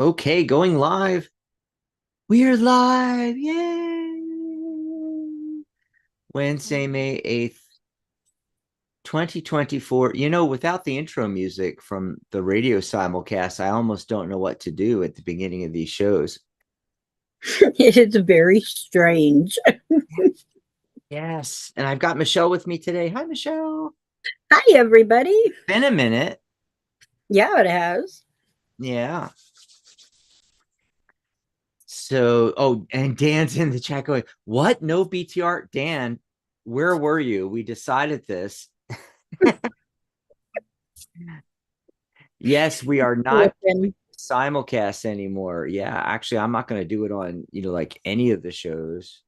Okay, going live. We're live. Yay! Wednesday, May 8th, 2024. Without the intro music from the radio simulcast, I almost don't know what to do at the beginning of these shows. It is very strange. Yes. And I've got Michelle with me today. Hi, Michelle. Hi, everybody. Been a minute. Yeah, it has. Yeah. So, and Dan's in the chat going, what? No BTR? Dan, where were you? We decided this. Yes, we are not Listen, simulcast anymore. Yeah, actually, I'm not going to do it on, like any of the shows,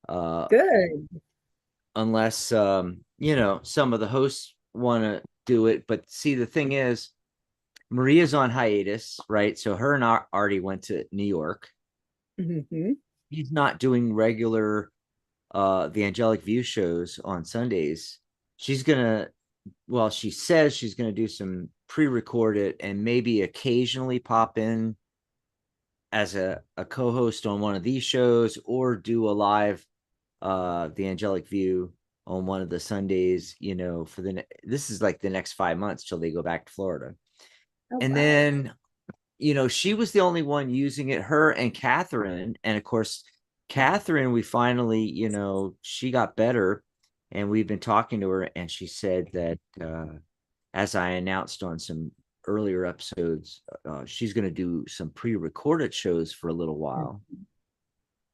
uh, good. unless, some of the hosts want to do it. But see, the thing is, Maria's on hiatus, right? So her and Artie went to New York. Hmm. He's not doing regular, the Angelic View shows on Sundays. She's gonna, well, she says she's gonna do some pre-recorded and maybe occasionally pop in as a co-host on one of these shows or do a live the Angelic View on one of the Sundays, for this is like the next 5 months till they go back to Florida. Oh, And wow. then, she was the only one using it, her and Catherine. And of course, Catherine, we finally, she got better and we've been talking to her, and she said that as I announced on some earlier episodes, she's going to do some pre-recorded shows for a little while.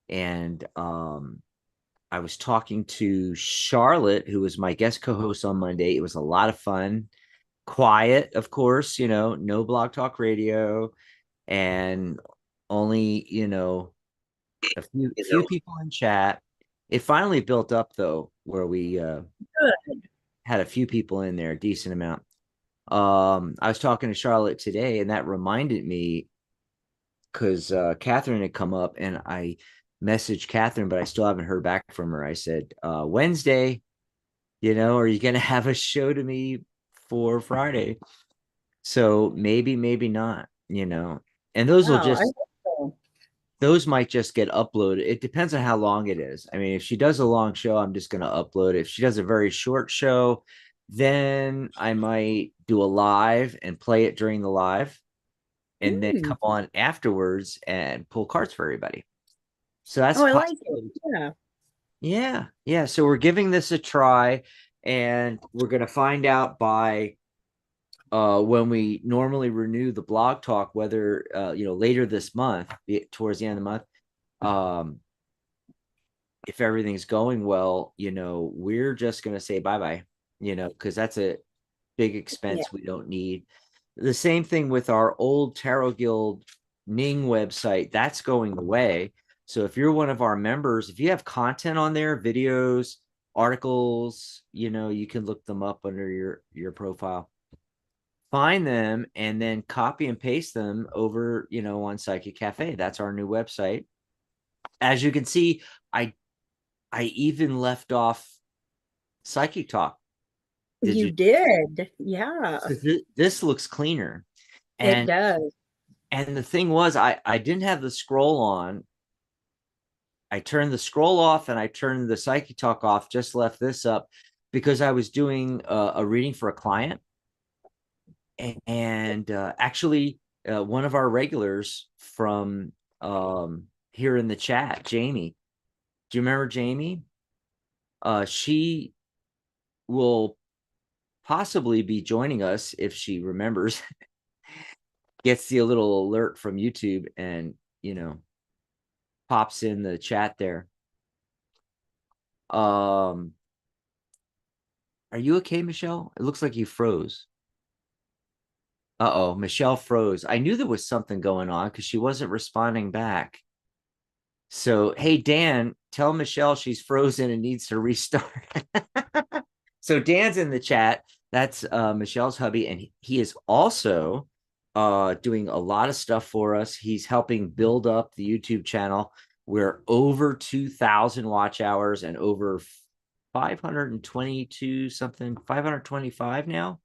And I was talking to Charlotte, who was my guest co-host on Monday. It was a lot of fun. Quiet, of course, no Blog Talk Radio, and only, a few people in chat. It finally built up though, where we Good. had a few people in there, a decent amount. I was talking to Charlotte today, and that reminded me because Catherine had come up, and I messaged Catherine, but I still haven't heard back from her. I said, Wednesday, are you going to have a show to me for Friday? So maybe not, and Wow, I hope so. those might just get uploaded. It depends on how long it is. I mean, if she does a long show, I'm just going to upload it. If she does a very short show, then I might do a live and play it during the live and then Hmm. come on afterwards and pull cards for everybody. So that's Oh, a I like it. possibility. Yeah. Yeah. Yeah. So we're giving this a try, and we're going to find out by when we normally renew the blog talk, whether, later this month, towards the end of the month, um, if everything's going well, we're just going to say bye-bye, because that's a big Yeah. expense we don't need. The same thing with our old Tarot Guild Ning website, that's going away. So if you're one of our members, if you have content on there, videos, articles, you can look them up under your profile, find them, and then copy and paste them over, on Psychic Cafe. That's our new website. As you can see, I even left off Psychic Talk. Did You you? did. Yeah, So this looks cleaner. it And does. the thing was, I didn't have the scroll on. I turned the scroll off and I turned the Psychic Talk off, just left this up because I was doing a reading for a client. And actually, one of our regulars from here in the chat, Jamie. Do you remember Jamie? She will possibly be joining us if she remembers, gets the little alert from YouTube, and, pops in the chat there. Um, are you okay, Michelle? It looks like you froze. Uh-oh, Michelle froze. I knew there was something going on because she wasn't responding back. So, hey, Dan, tell Michelle she's frozen and needs to restart. So Dan's in the chat. That's Michelle's hubby, and he is also doing a lot of stuff for us. He's helping build up the YouTube channel. We're over 2,000 watch hours and over 522 something, 525 now.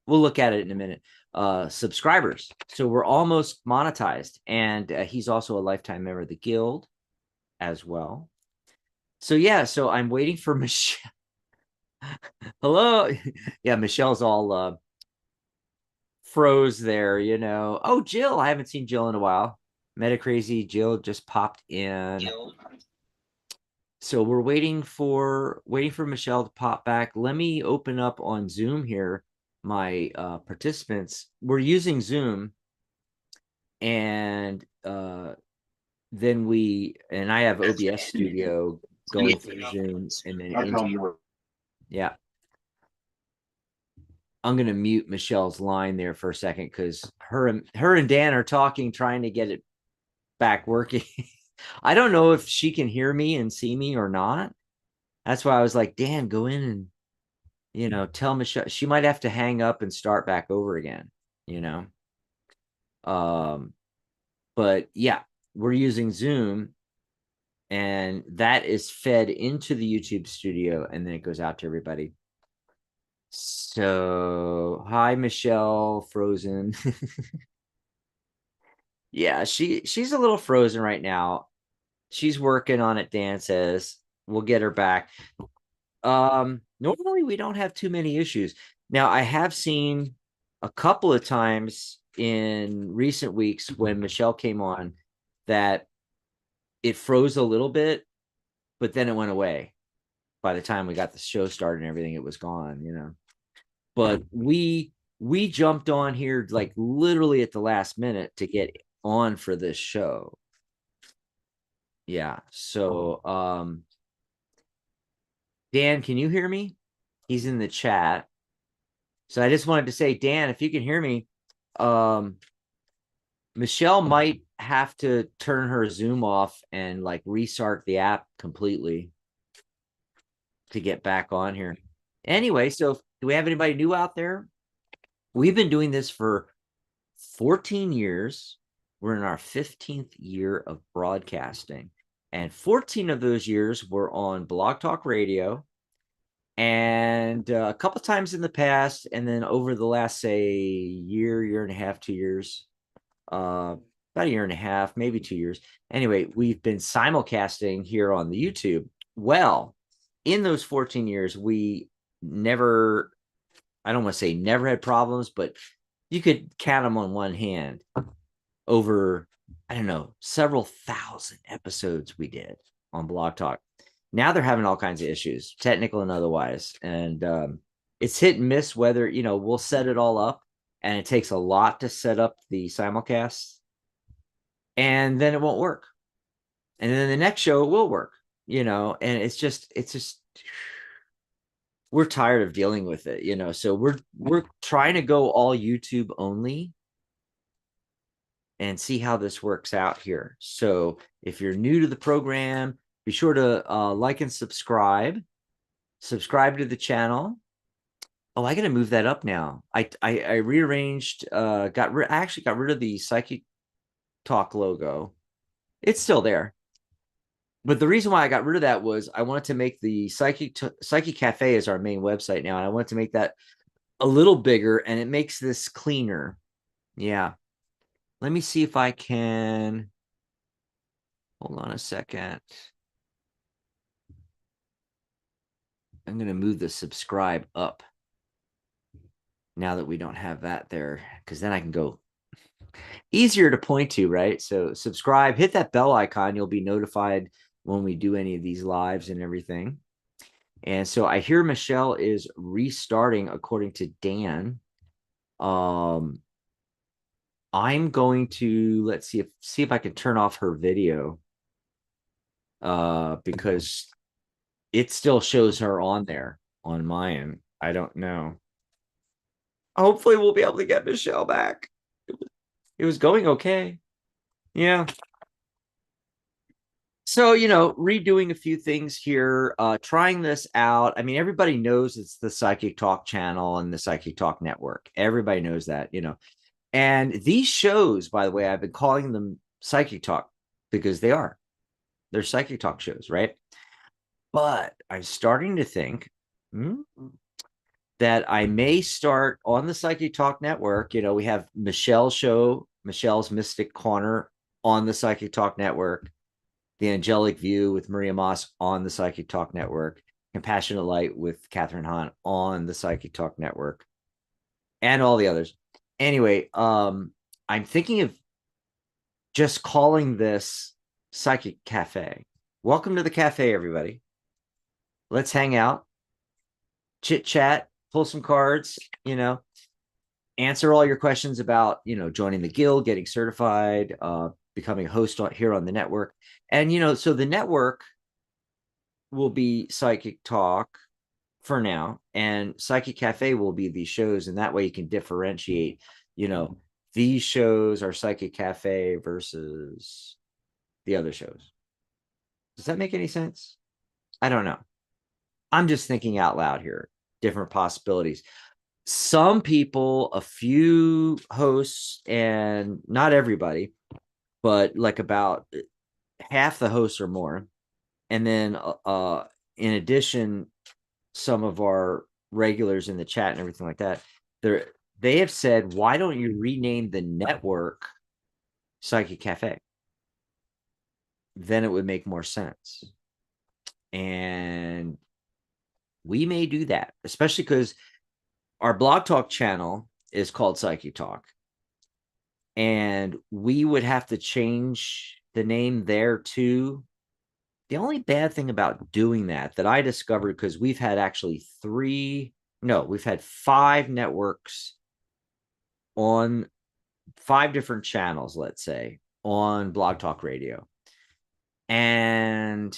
we'll look at it in a minute. Subscribers. So we're almost monetized. And he's also a lifetime member of the guild as well. So yeah, so I'm waiting for Michelle. Hello. Yeah, Michelle's all froze there, you know. Oh, Jill. I haven't seen Jill in a while. Meta Crazy Jill just popped in. So we're waiting for Michelle to pop back. Let me open up on Zoom here my participants. We're using Zoom, and then I have OBS Studio going through Zoom, and then yeah. I'm gonna mute Michelle's line there for a second because her and Dan are talking, trying to get it back working. I don't know if she can hear me and see me or not. That's why I was like, Dan, go in and tell Michelle she might have to hang up and start back over again, you know. Um, but yeah, we're using Zoom, and that is fed into the YouTube studio, and then it goes out to everybody. So hi, Michelle, frozen. Yeah, she's a little frozen right now. She's working on it, Dan says. We'll get her back. Normally we don't have too many issues. Now, I have seen a couple of times in recent weeks when Michelle came on that it froze a little bit, but then it went away. By the time we got the show started and everything, it was gone, you know. But we jumped on here like literally at the last minute to get on for this show. Yeah. So Dan, can you hear me? He's in the chat. So I just wanted to say, Dan, if you can hear me, Michelle might have to turn her Zoom off and like restart the app completely to get back on here. Anyway, so do we have anybody new out there? We've been doing this for 14 years. We're in our 15th year of broadcasting, and 14 of those years were on Blog Talk Radio, and a couple times in the past, and then over the last, say, year and a half, 2 years, about a year and a half, maybe 2 years. Anyway, we've been simulcasting here on the YouTube. Well, in those 14 years, we never, I don't want to say never had problems, but you could count them on one hand over, I don't know, several thousand episodes we did on Blog Talk. Now they're having all kinds of issues, technical and otherwise. And it's hit and miss whether, we'll set it all up, and it takes a lot to set up the simulcast, and then it won't work. And then the next show it will work, and it's just we're tired of dealing with it, so we're trying to go all YouTube only and see how this works out here. So if you're new to the program, be sure to like and subscribe to the channel. Oh, I gotta move that up now. I rearranged, I actually got rid of the Psychic Talk logo. It's still there, but the reason why I got rid of that was I wanted to make the Psychic Cafe as our main website now, and I wanted to make that a little bigger, and it makes this cleaner. Yeah, let me see if I can. Hold on a second. I'm gonna move the subscribe up now that we don't have that there, because then I can go easier to point to, right? So subscribe, hit that bell icon. You'll be notified when we do any of these lives and everything. And so I hear Michelle is restarting according to Dan. I'm going to let's see if I can turn off her video because it still shows her on there on my end. I don't know. Hopefully we'll be able to get Michelle back. It was going okay. Yeah. So, redoing a few things here, trying this out. I mean, everybody knows it's the Psychic Talk channel and the Psychic Talk network. Everybody knows that, And these shows, by the way, I've been calling them Psychic Talk because they're Psychic Talk shows, right? But I'm starting to think, that I may start on the Psychic Talk Network. You know, we have Michelle's show, Michelle's Mystic Corner on the Psychic Talk Network, The Angelic View with Maria Moss on the Psychic Talk Network, Compassionate Light with Catherine Hahn on the Psychic Talk Network, and all the others. Anyway, I'm thinking of just calling this Psychic Cafe. Welcome to the cafe, everybody. Let's hang out, chit chat, pull some cards, answer all your questions about, joining the guild, getting certified, becoming a host here on the network. And, so the network will be Psychic Talk for now, and Psychic Cafe will be these shows. And that way you can differentiate, these shows are Psychic Cafe versus the other shows. Does that make any sense? I don't know. I'm just thinking out loud here, different possibilities. Some people, a few hosts, and not everybody, but like about half the hosts or more. And then in addition, some of our regulars in the chat and everything like that, they have said, why don't you rename the network Psychic Cafe? Then it would make more sense. And we may do that, especially because our Blog Talk channel is called Psychic Talk. And we would have to change the name there too. The only bad thing about doing that I discovered, because we've had actually we've had 5 networks on 5 different channels, let's say, on Blog Talk Radio. And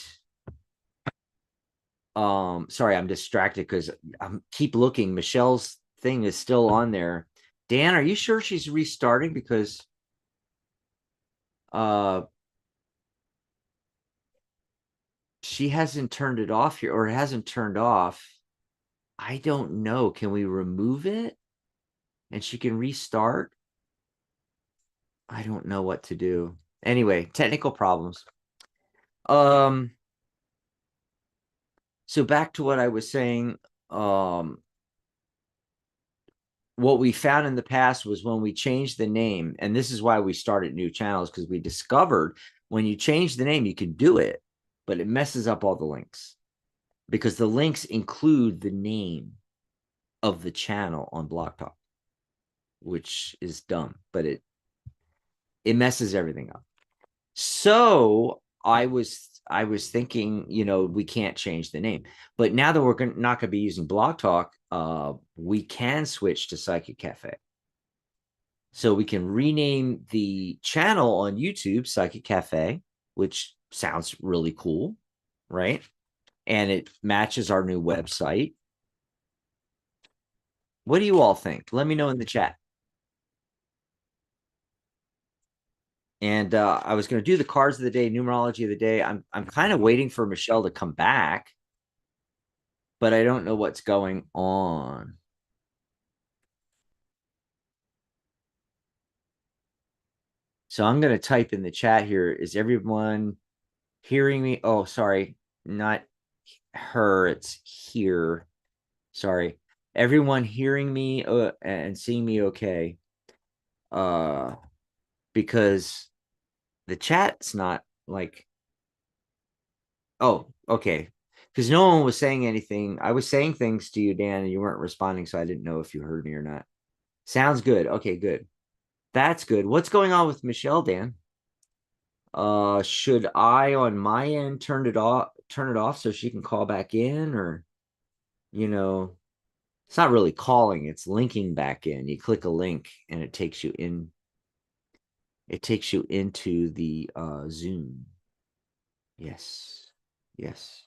sorry, I'm distracted because I'm keep looking. Michelle's thing is still on there. Dan, are you sure she's restarting? Because she hasn't turned it off here, or it hasn't turned off. I don't know. Can we remove it and she can restart? I don't know what to do. Anyway, technical problems. So back to what I was saying. What we found in the past was when we changed the name, and this is why we started new channels, because we discovered when you change the name, you can do it, but it messes up all the links, because the links include the name of the channel on Blog Talk, which is dumb, but it messes everything up. So I was thinking, we can't change the name, but now that we're not going to be using Blog Talk, we can switch to Psychic Cafe. So we can rename the channel on YouTube Psychic Cafe, which sounds really cool, right? And it matches our new website. What do you all think? Let me know in the chat. And I was going to do the cards of the day, numerology of the day. I'm kind of waiting for Michelle to come back, but I don't know what's going on. So I'm going to type in the chat here. Is everyone hearing me? Oh, sorry, not her. It's here. Sorry. Everyone hearing me and seeing me okay? Because the chat's not like, oh, okay. Because no one was saying anything. I was saying things to you, Dan, and you weren't responding, so I didn't know if you heard me or not. Sounds good. Okay, good. That's good. What's going on with Michelle, Dan? Should I on my end turn it off so she can call back in, or it's not really calling, it's linking back in. You click a link and it takes you in. It takes you into the Zoom. Yes. Yes.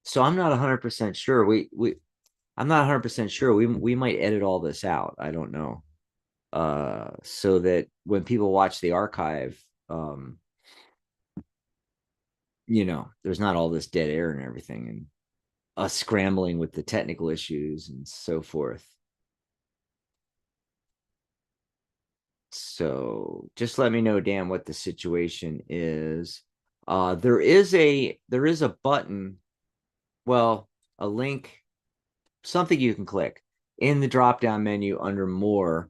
So I'm not 100% sure. I'm not 100% sure. We might edit all this out. I don't know. So that when people watch the archive, there's not all this dead air and everything, and us scrambling with the technical issues and so forth. So just let me know, Dan, what the situation is. There is a button, well, a link, something you can click in the drop down menu under more,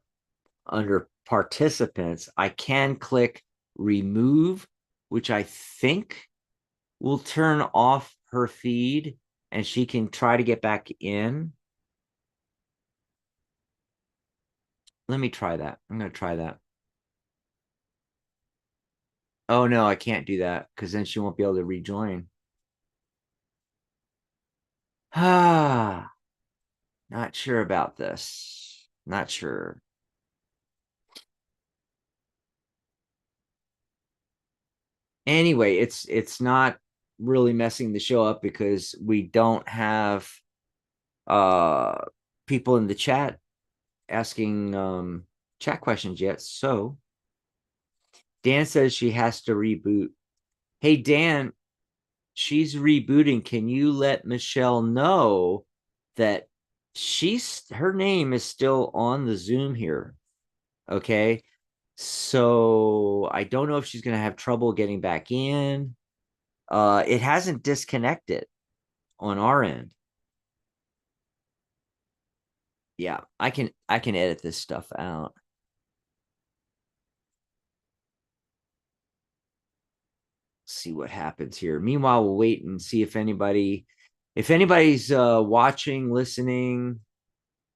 under participants. I can click remove, which I think will turn off her feed and she can try to get back in. Let me try that. I'm going to try that. Oh no, I can't do that because then she won't be able to rejoin. Ah, not sure about this. Not sure. Anyway, it's not really messing the show up because we don't have uh people in the chat asking chat questions yet. So Dan says she has to reboot. Hey Dan, she's rebooting. Can you let Michelle know that her name is still on the Zoom here? Okay. So I don't know if she's going to have trouble getting back in. It hasn't disconnected on our end. Yeah, I can edit this stuff out. See what happens here. Meanwhile, we'll wait and see if anybody's watching, listening,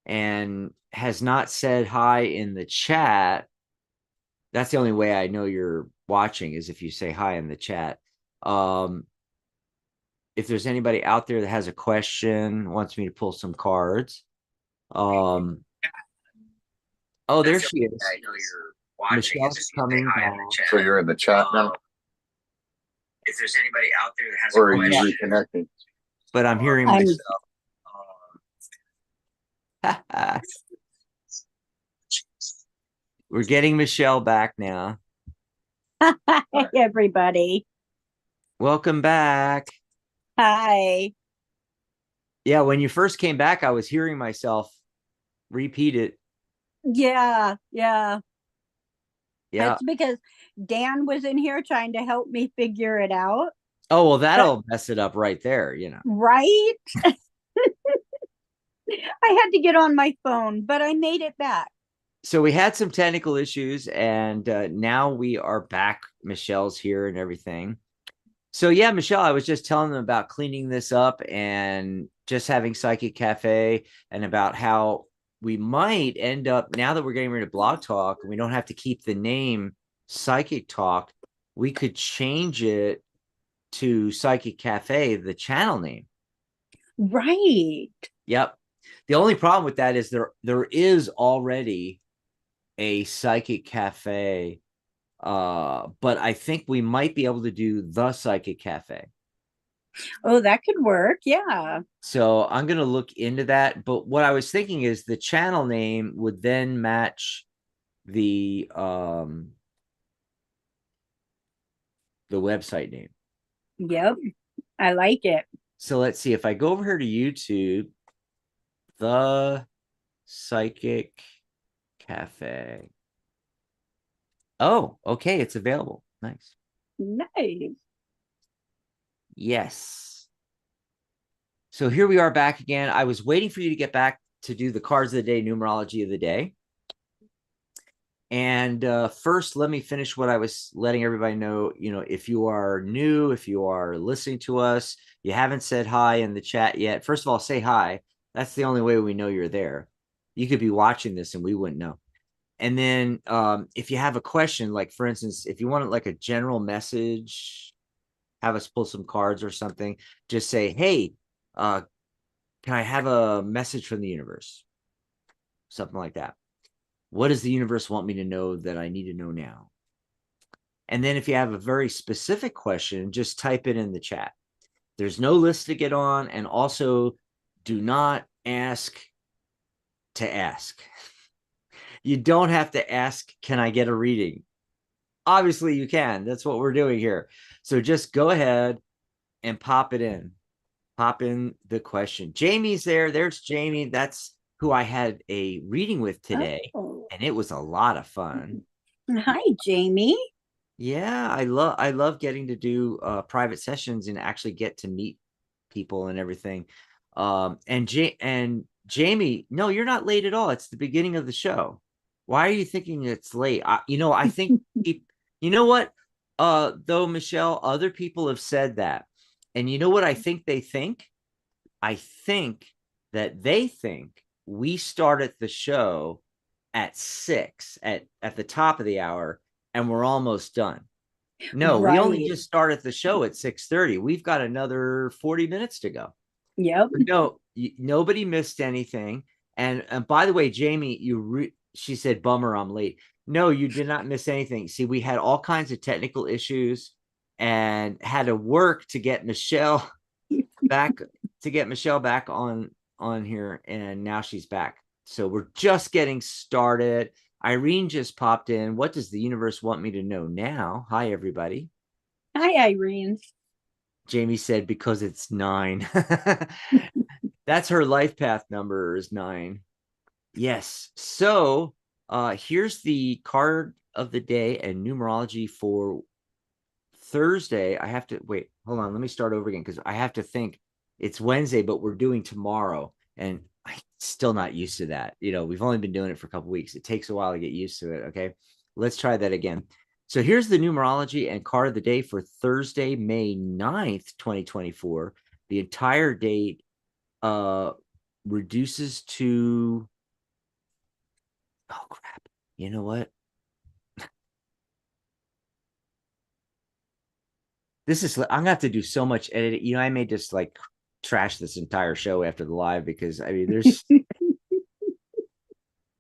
and has not said hi in the chat. That's the only way I know you're watching is if you say hi in the chat. If there's anybody out there that has a question, wants me to pull some cards. Oh, there she is. I know you're watching. Michelle's coming down. So you're in the chat now? If there's anybody out there that has or a question. Or are you reconnecting? But I'm hearing myself. We're getting Michelle back now. Hi, everybody. Welcome back. Hi. Yeah, when you first came back, I was hearing myself repeat it. Yeah. Yeah. It's because Dan was in here trying to help me figure it out. Oh, well, that'll mess it up right there, Right? I had to get on my phone, but I made it back. So we had some technical issues, and now we are back. Michelle's here and everything. So yeah, Michelle, I was just telling them about cleaning this up and just having Psychic Cafe, and about how we might end up, now that we're getting rid of Blog Talk and we don't have to keep the name Psychic Talk, we could change it to Psychic Cafe, the channel name. Right. Yep. The only problem with that is there is already a Psychic Cafe, but I think we might be able to do the Psychic Cafe. Oh, that could work. Yeah. So I'm going to look into that. But what I was thinking is the channel name would then match the website name. Yep. I like it. So let's see if I go over here to YouTube, the Psychic Cafe. Oh, okay. It's available. Nice. Nice. Yes. So here we are back again. I was waiting for you to get back to do the cards of the day, numerology of the day. And first, let me finish what I was letting everybody know. If you are new, if you are listening to us, you haven't said hi in the chat yet. First of all, say hi. That's the only way we know you're there. You could be watching this and we wouldn't know. And then if you have a question, like for instance, if you want like a general message, have us pull some cards or something, just say, hey, can I have a message from the universe? Something like that. What does the universe want me to know that I need to know now? And then if you have a very specific question, just type it in the chat. There's no list to get on. And also do not ask to ask. You don't have to ask, can I get a reading? Obviously you can. That's what we're doing here. So just go ahead and pop it in. Pop in the question. Jamie's there. There's Jamie. That's who I had a reading with today. Oh. And it was a lot of fun. Hi, Jamie. Yeah, I love getting to do private sessions and actually get to meet people and everything. And Jamie, no, you're not late at all. It's the beginning of the show. Why are you thinking it's late? I think you know what? Though, Michelle, other people have said that. And you know what I think they think? I think that they think we started the show at 6 at the top of the hour and we're almost done. No, we only Right. just started the show at 6:30. We've got another 40 minutes to go. Yep. No, nobody missed anything. And by the way, Jamie, she said, "Bummer, I'm late." No, you did not miss anything. See, we had all kinds of technical issues and had to work to get Michelle back on here, and now she's back. So we're just getting started. Irene just popped in. What does the universe want me to know now? Hi, everybody. Hi, Irene. Jamie said because it's 9. That's her life path number is 9. Yes. So here's the card of the day and numerology for Thursday. I have to wait. Hold on. Let me start over again because I have to think. It's Wednesday, but we're doing tomorrow, and I'm still not used to that. We've only been doing it for a couple weeks. It takes a while to get used to it. Okay, let's try that again. So here's the numerology and card of the day for Thursday, May 9th, 2024. The entire date reduces to, oh crap. You know what? I'm gonna have to do so much editing. I may just like trash this entire show after the live because I mean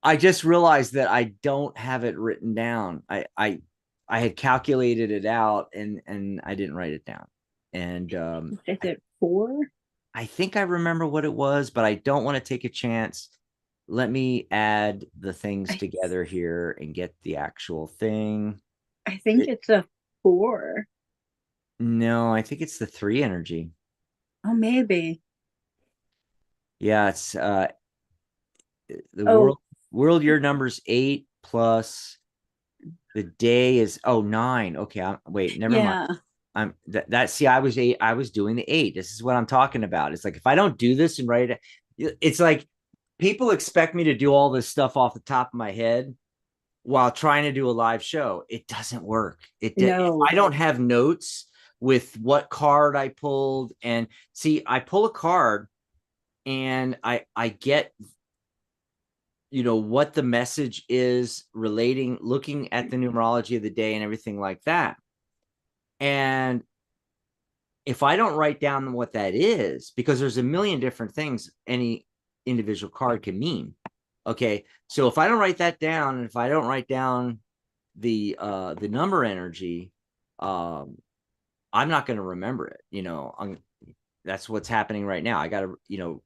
I just realized that I don't have it written down. I had calculated it out and I didn't write it down. And Is it 4? I think I remember what it was, but I don't want to take a chance. Let me add the things I, together here and get the actual thing. I think it's a 4. No, I think it's the 3 energy. Oh, maybe. Yeah, it's the Oh, world year number's 8 plus the day is 9. Okay, wait, never mind. yeah. I'm that see, I was 8. I was doing the 8. This is what I'm talking about. It's like if I don't do this and write it, it's like people expect me to do all this stuff off the top of my head while trying to do a live show. It doesn't work. No. I don't have notes with what card I pulled. And see, I pull a card and I get what the message is relating, looking at the numerology of the day and everything like that. And if I don't write down what that is, because there's a million different things any individual card can mean. Okay. So if I don't write that down, and if I don't write down the number energy, I'm not going to remember it. That's what's happening right now. I got to,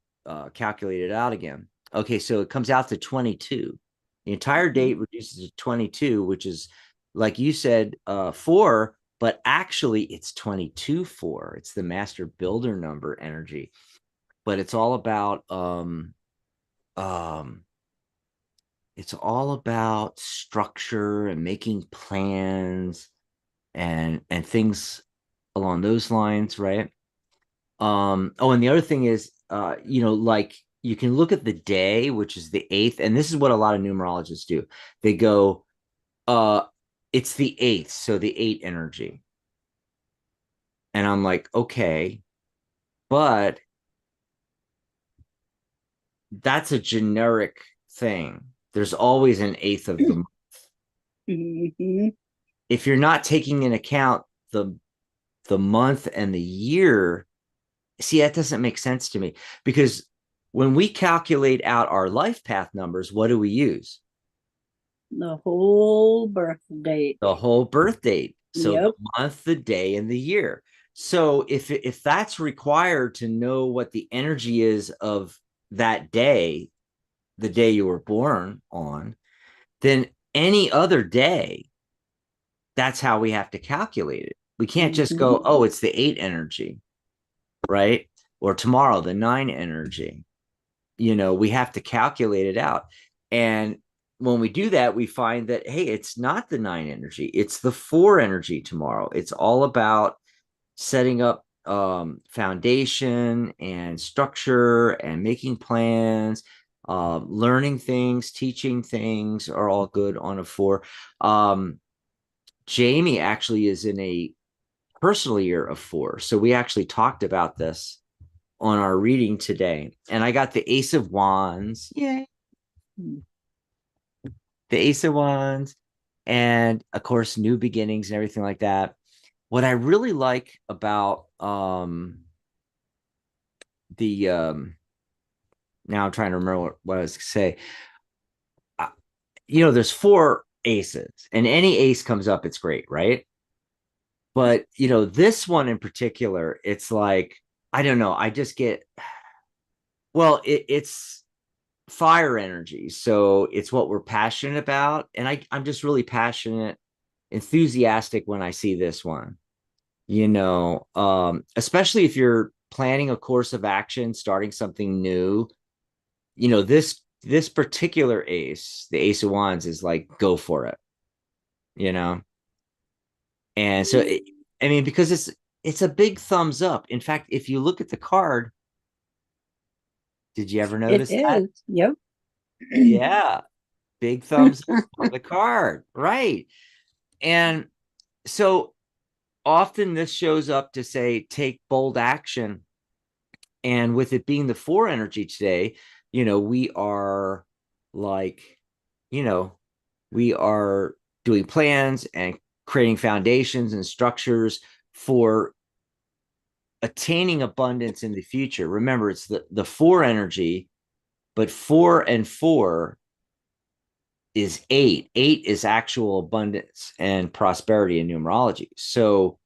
calculate it out again. Okay, so it comes out to 22. The entire date reduces to 22, which is, like you said, 4, but actually it's 22-4. It's the master builder number energy. But it's all about structure and making plans and things along those lines, right? And the other thing is, like you can look at the day, which is the 8th, and this is what a lot of numerologists do. They go, it's the 8th, so the 8 energy. And I'm like, okay, but that's a generic thing. There's always an 8th of the month. Mm-hmm. If you're not taking into account the month and the year, see, that doesn't make sense to me because when we calculate out our life path numbers, what do we use? The whole birth date. The whole birth date. So Yep. the month, the day, and the year. So if that's required to know what the energy is of that day, the day you were born on, then any other day, that's how we have to calculate it. We can't just go, oh, it's the 8 energy, right? Or tomorrow, the 9 energy. We have to calculate it out. And when we do that, we find that, hey, it's not the 9 energy, it's the 4 energy tomorrow. It's all about setting up foundation and structure and making plans, learning things, teaching things are all good on a 4. Jamie actually is in a personal year of 4. So we actually talked about this on our reading today. And I got the Ace of Wands. Yay. The Ace of Wands. And of course, new beginnings and everything like that. What I really like about the now I'm trying to remember what I was going to say. There's 4 aces, and any ace comes up, it's great, right? But this one in particular, it's like, I don't know, I just get, well, it's fire energy, so it's what we're passionate about, and I'm just really passionate, enthusiastic when I see this one. Especially if you're planning a course of action, starting something new. This particular ace, the Ace of Wands, is like, go for it. And so because it's a big thumbs up. In fact, if you look at the card, did you ever notice that? Yep. Yeah, big thumbs up on the card, right? And so often this shows up to say, take bold action. And with it being the 4 energy today, we are like, we are doing plans and creating foundations and structures for attaining abundance in the future. Remember, it's the 4 energy, but 4 and 4 is 8. 8 is actual abundance and prosperity in numerology. So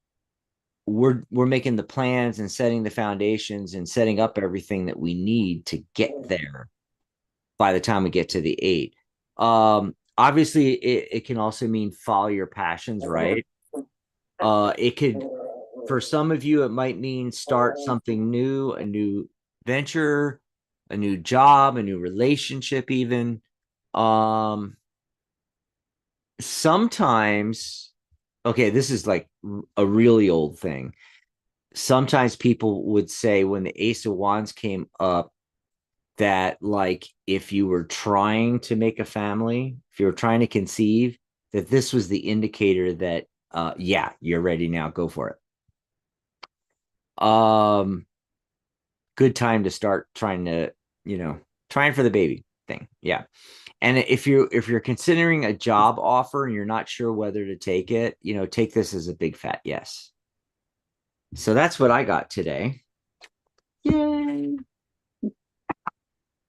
we're making the plans and setting the foundations and setting up everything that we need to get there by the time we get to the 8. Obviously it can also mean follow your passions, right? It could, for some of you, it might mean start something new, a new venture, a new job, a new relationship, even. Sometimes, okay, this is like a really old thing. Sometimes people would say when the Ace of Wands came up that, like, if you were trying to make a family, if you were trying to conceive, that this was the indicator that, yeah, you're ready now, go for it. Good time to start trying to, trying for the baby thing. Yeah. And if you're considering a job offer and you're not sure whether to take it, take this as a big fat yes. So that's what I got today. Yay.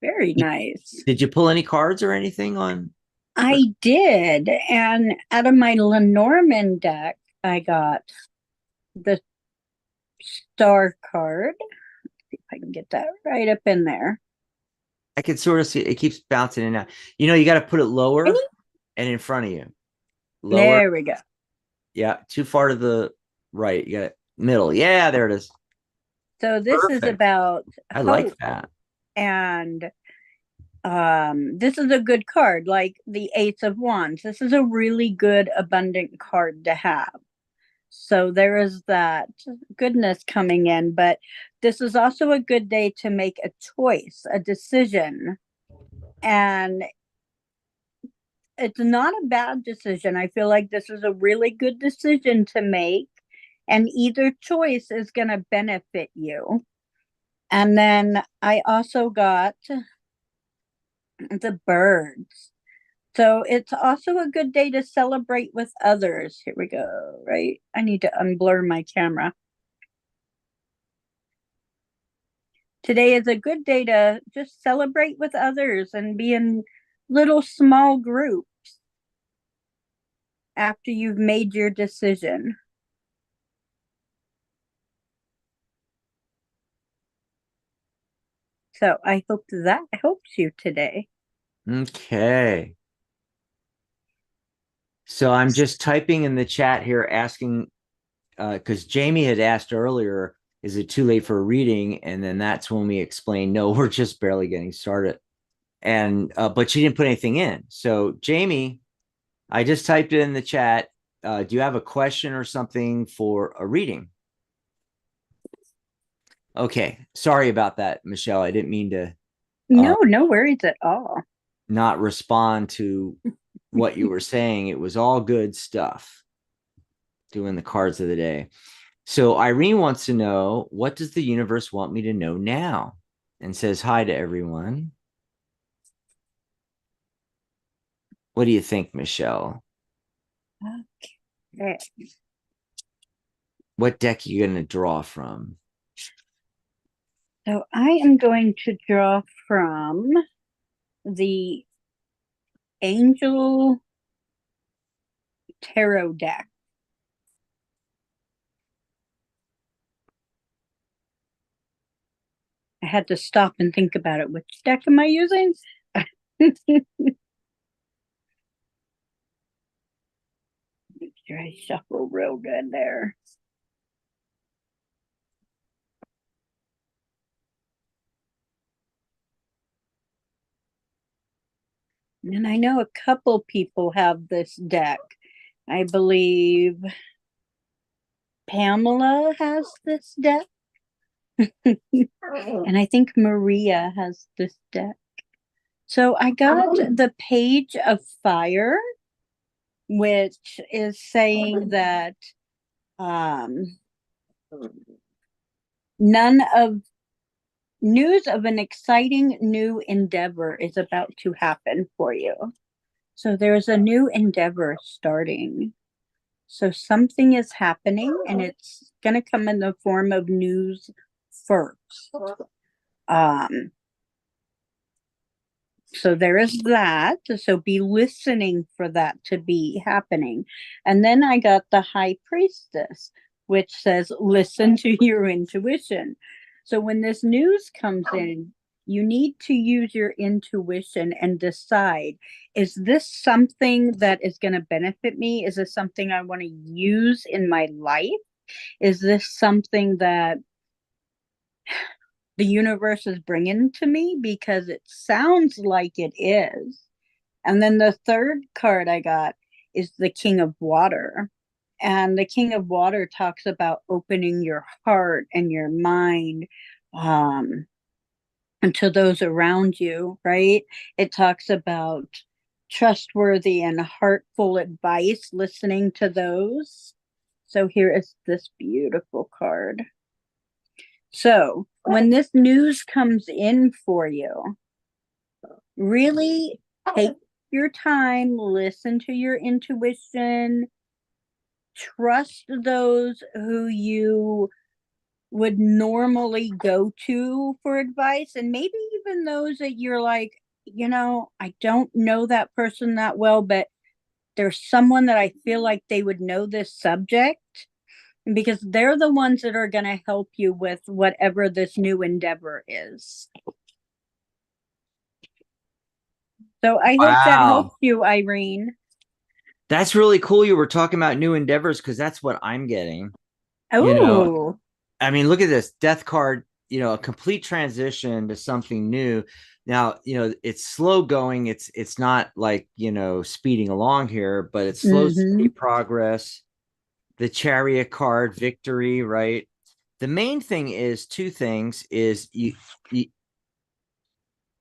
Very nice. Did you pull any cards or anything on? I did. And out of my Lenormand deck, I got the star card. Let's see if I can get that right up in there. I can sort of see it keeps bouncing in and out. You got to put it lower and in front of you. Lower. There we go. Yeah, too far to the right. You got it middle. Yeah, there it is. So this Perfect. is about I like that. And this is a good card, like the Ace of Wands. This is a really good, abundant card to have. So there is that goodness coming in, but this is also a good day to make a choice, a decision. And it's not a bad decision. I feel like this is a really good decision to make, and either choice is going to benefit you. And then I also got the birds. So it's also a good day to celebrate with others. Here we go, right? I need to unblur my camera. Today is a good day to just celebrate with others and be in little small groups after you've made your decision. So I hope that helps you today. Okay. So I'm just typing in the chat here asking, because Jamie had asked earlier, is it too late for a reading? And then that's when we explained, no, we're just barely getting started. and but she didn't put anything in. So Jamie, I just typed it in the chat. Do you have a question or something for a reading? Okay, sorry about that, Michelle. I didn't mean to No worries at all. not respond to what you were saying. It was all good stuff. Doing the cards of the day. So Irene wants to know, what does the universe want me to know now? And says hi to everyone. What do you think, Michelle? Okay. What deck are you going to draw from? So I am going to draw from the Angel Tarot deck. I had to stop and think about it. Which deck am I using? Make sure I shuffle real good there. And I know a couple people have this deck. I believe Pamela has this deck. And I think Maria has this deck. So I got the Page of Fire, which is saying that none of news of an exciting new endeavor is about to happen for you. So there's a new endeavor starting. So something is happening, and it's going to come in the form of news first. So there is that. So be listening for that to be happening. And then I got the High Priestess, which says, listen to your intuition. So when this news comes in, you need to use your intuition and decide, is this something that is going to benefit me? Is this something I want to use in my life? Is this something that the universe is bringing to me? Because it sounds like it is. And then the third card I got is the King of Water. And the King of Water talks about opening your heart and your mind and to those around you, right? It talks about trustworthy and heartful advice, listening to those. So here is this beautiful card. So when this news comes in for you, really take your time, listen to your intuition, trust those who you would normally go to for advice, and maybe even those that you're like, I don't know that person that well, but there's someone that I feel like they would know this subject, because they're the ones that are going to help you with whatever this new endeavor is. So I hope that helps you, Irene. That's really cool. You were talking about new endeavors, because that's what I'm getting. Oh, I mean, look at this death card, a complete transition to something new. Now, it's slow going. It's not like, speeding along here, but it's slow steady progress. The Chariot card, victory, right? The main thing is two things: is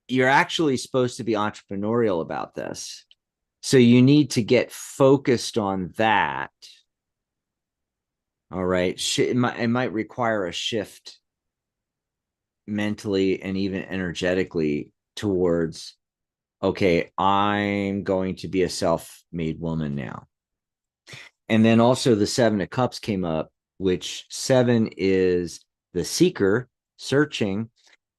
you're actually supposed to be entrepreneurial about this. So you need to get focused on that. All right. It might require a shift mentally and even energetically towards, okay, I'm going to be a self-made woman now. And then also the Seven of Cups came up, which 7 is the seeker, searching.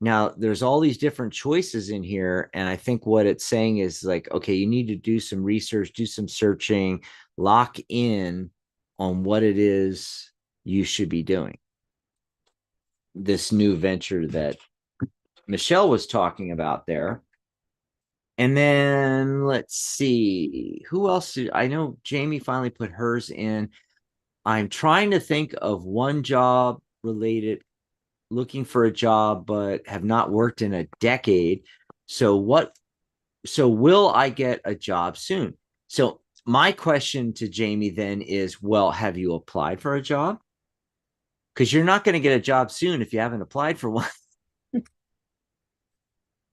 Now, there's all these different choices in here. And I think what it's saying is like, okay, you need to do some research, do some searching, lock in on what it is you should be doing. This new venture that Michelle was talking about there. And then let's see, who else I know Jamie finally put hers in. I'm trying to think of one job related, looking for a job, but have not worked in a decade. So what So will I get a job soon? So my question to Jamie then is, well, have you applied for a job? Because you're not going to get a job soon if you haven't applied for one.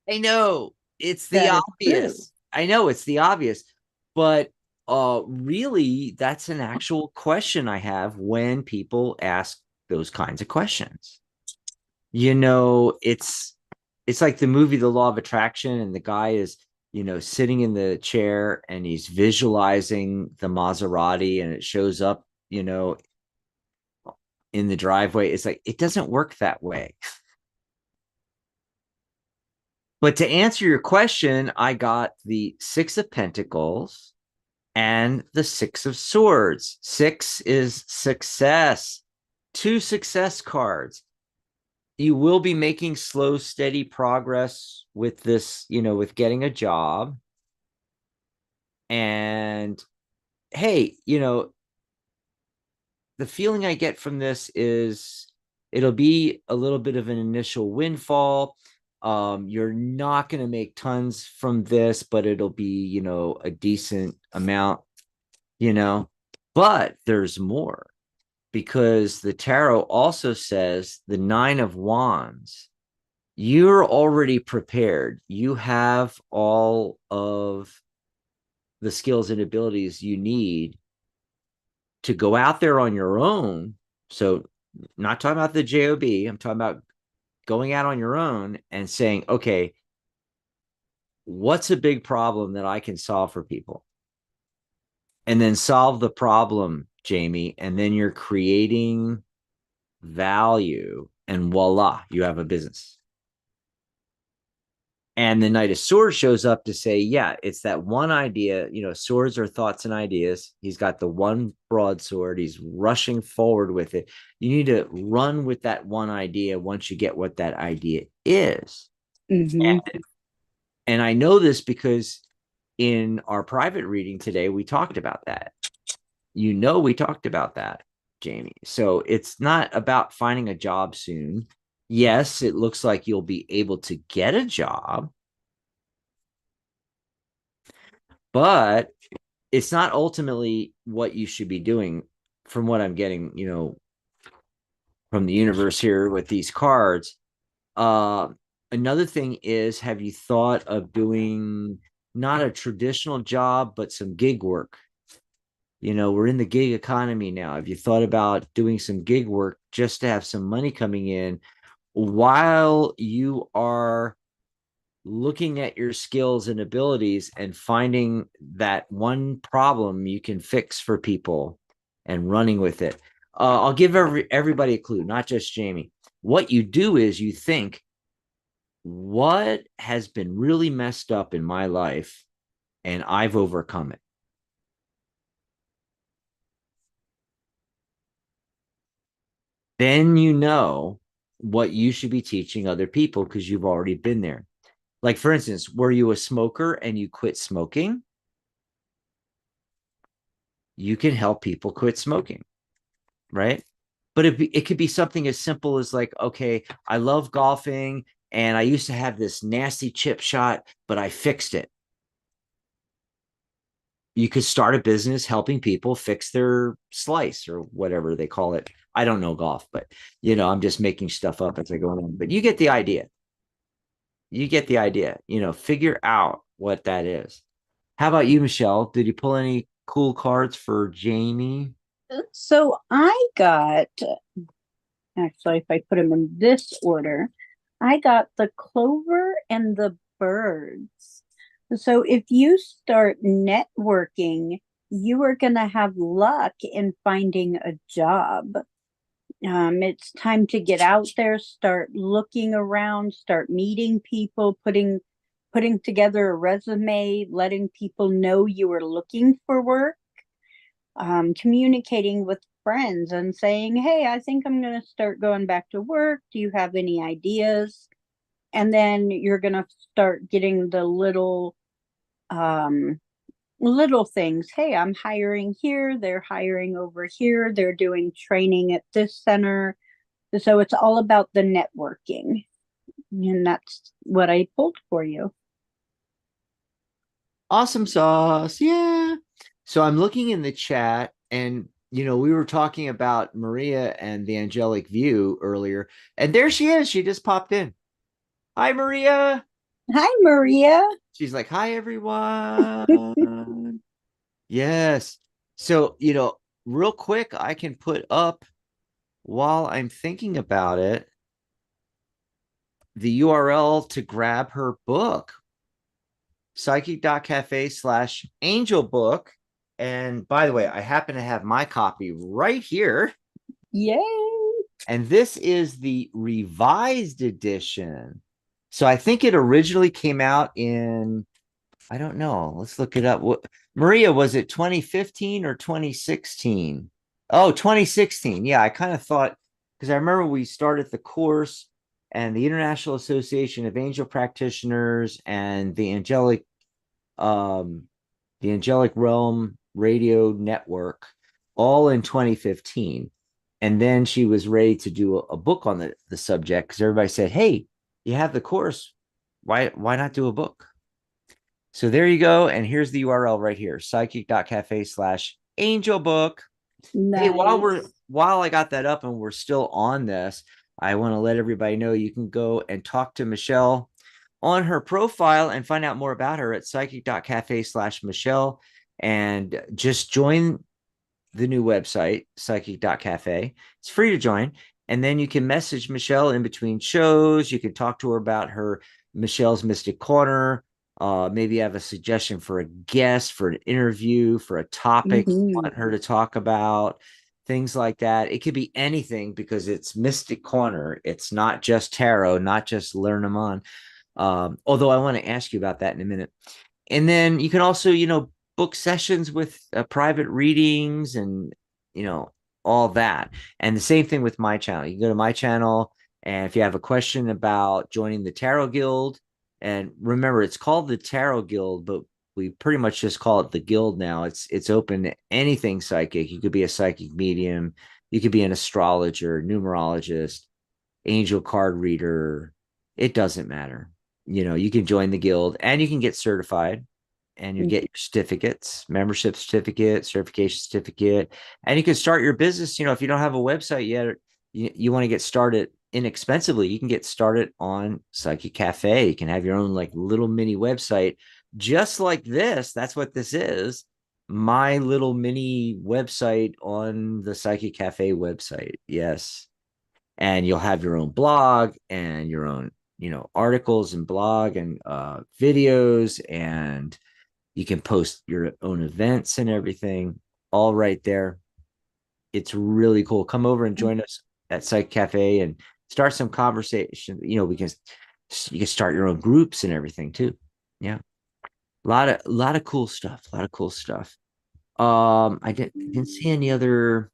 I know it's the That is true. obvious. I know it's the obvious, but really, that's an actual question I have when people ask those kinds of questions. It's like the movie The Law of Attraction, and the guy is, sitting in the chair and he's visualizing the Maserati and it shows up, in the driveway. It's like it doesn't work that way. But to answer your question, I got the Six of Pentacles and the Six of Swords. Six is success, two success cards. You will be making slow, steady progress with this, with getting a job. And hey, the feeling I get from this is it'll be a little bit of an initial windfall. You're not going to make tons from this, but it'll be, a decent amount, but there's more, because the tarot also says the Nine of Wands. You're already prepared. You have all of the skills and abilities you need to go out there on your own. So, not talking about the job, I'm talking about going out on your own and saying, okay, what's a big problem that I can solve for people? And then solve the problem, Jamie, and then you're creating value, and voila, you have a business. And the Knight of Swords shows up to say, yeah, it's that one idea. Swords are thoughts and ideas. He's got the one broadsword. He's rushing forward with it. You need to run with that one idea once you get what that idea is. Mm-hmm. And I know this because in our private reading today, we talked about that. We talked about that, Jamie. So it's not about finding a job soon. Yes, it looks like you'll be able to get a job, but it's not ultimately what you should be doing, from what I'm getting, from the universe here with these cards. Uh, Another thing is, have you thought of doing not a traditional job, but some gig work? We're in the gig economy now. Have you thought about doing some gig work just to have some money coming in while you are looking at your skills and abilities and finding that one problem you can fix for people and running with it? I'll give everybody a clue, not just Jamie. What you do is you think, what has been really messed up in my life and I've overcome it. Then you know what you should be teaching other people because you've already been there. Like, for instance, were you a smoker and you quit smoking? You can help people quit smoking, right? But it could be something as simple as like, okay, I love golfing and I used to have this nasty chip shot, but I fixed it. You could start a business helping people fix their slice or whatever they call it. I don't know golf, but I'm just making stuff up as I go along. But you get the idea. Figure out what that is. How about you, Michelle? Did you pull any cool cards for Jamie? So I got, actually, if I put them in this order, I got the clover and the birds. So if you start networking, you are going to have luck in finding a job. It's time to get out there, start looking around, start meeting people, putting together a resume, letting people know you are looking for work, communicating with friends and saying, hey, I think I'm going to start going back to work. Do you have any ideas? And then you're going to start getting the little things. Hey, I'm hiring here. They're hiring over here. They're doing training at this center. So it's all about the networking. And that's what I pulled for you. Awesome sauce. Yeah. So I'm looking in the chat and we were talking about Maria and the angelic view earlier, and there she is. She just popped in. Hi, Maria. Hi, Maria. She's like, hi, everyone. Yes. So, real quick, I can put up while I'm thinking about it the URL to grab her book, psychic.cafe/angel book. And by the way, I happen to have my copy right here. Yay. And this is the revised edition. So I think it originally came out in, I don't know. Let's look it up. What, Maria, was it 2015 or 2016? Oh, 2016. Yeah, I kind of thought, because I remember we started the course and the International Association of Angel Practitioners and um, the Angelic Realm Radio Network, all in 2015. And then she was ready to do a book on the subject because everybody said, hey, you have the course. Why not do a book? So there you go. And here's the URL right here, psychic.cafe/angel book. Hey, Nice. while I got that up and we're still on this, I want to let everybody know you can go and talk to Michelle on her profile and find out more about her at psychic.cafe/Michelle, and just join the new website, psychic.cafe. It's free to join. And then you can message Michelle in between shows. You can talk to her about her Michelle's Mystic Corner. Maybe have a suggestion for a guest, for an interview, for a topic you Mm-hmm. want her to talk about, things like that. It could be anything because it's Mystic Corner. It's not just tarot, not just Lenormand. Although I want to ask you about that in a minute. And then you can also, book sessions with private readings and, all that. And the same thing with my channel. You can go to my channel, and if you have a question about joining the Tarot Guild, and remember, it's called the Tarot Guild, but we pretty much just call it the guild now. It's open to anything psychic. You could be a psychic medium, you could be an astrologer, numerologist, angel card reader. It doesn't matter. You can join the guild and you can get certified, and you get your certificates, membership certificate, certification certificate, and you can start your business. If you don't have a website yet, or you want to get started inexpensively, you can get started on Psychic Cafe. You can have your own like little mini website, just like this. That's what this is. My little mini website on the Psychic Cafe website. Yes. And you'll have your own blog and your own, articles and blog and videos, and you can post your own events and everything all right there. It's really cool. Come over and join us at Psych Cafe and start some conversation, because you can start your own groups and everything too. Yeah. A lot of cool stuff. A lot of cool stuff. I didn't see any other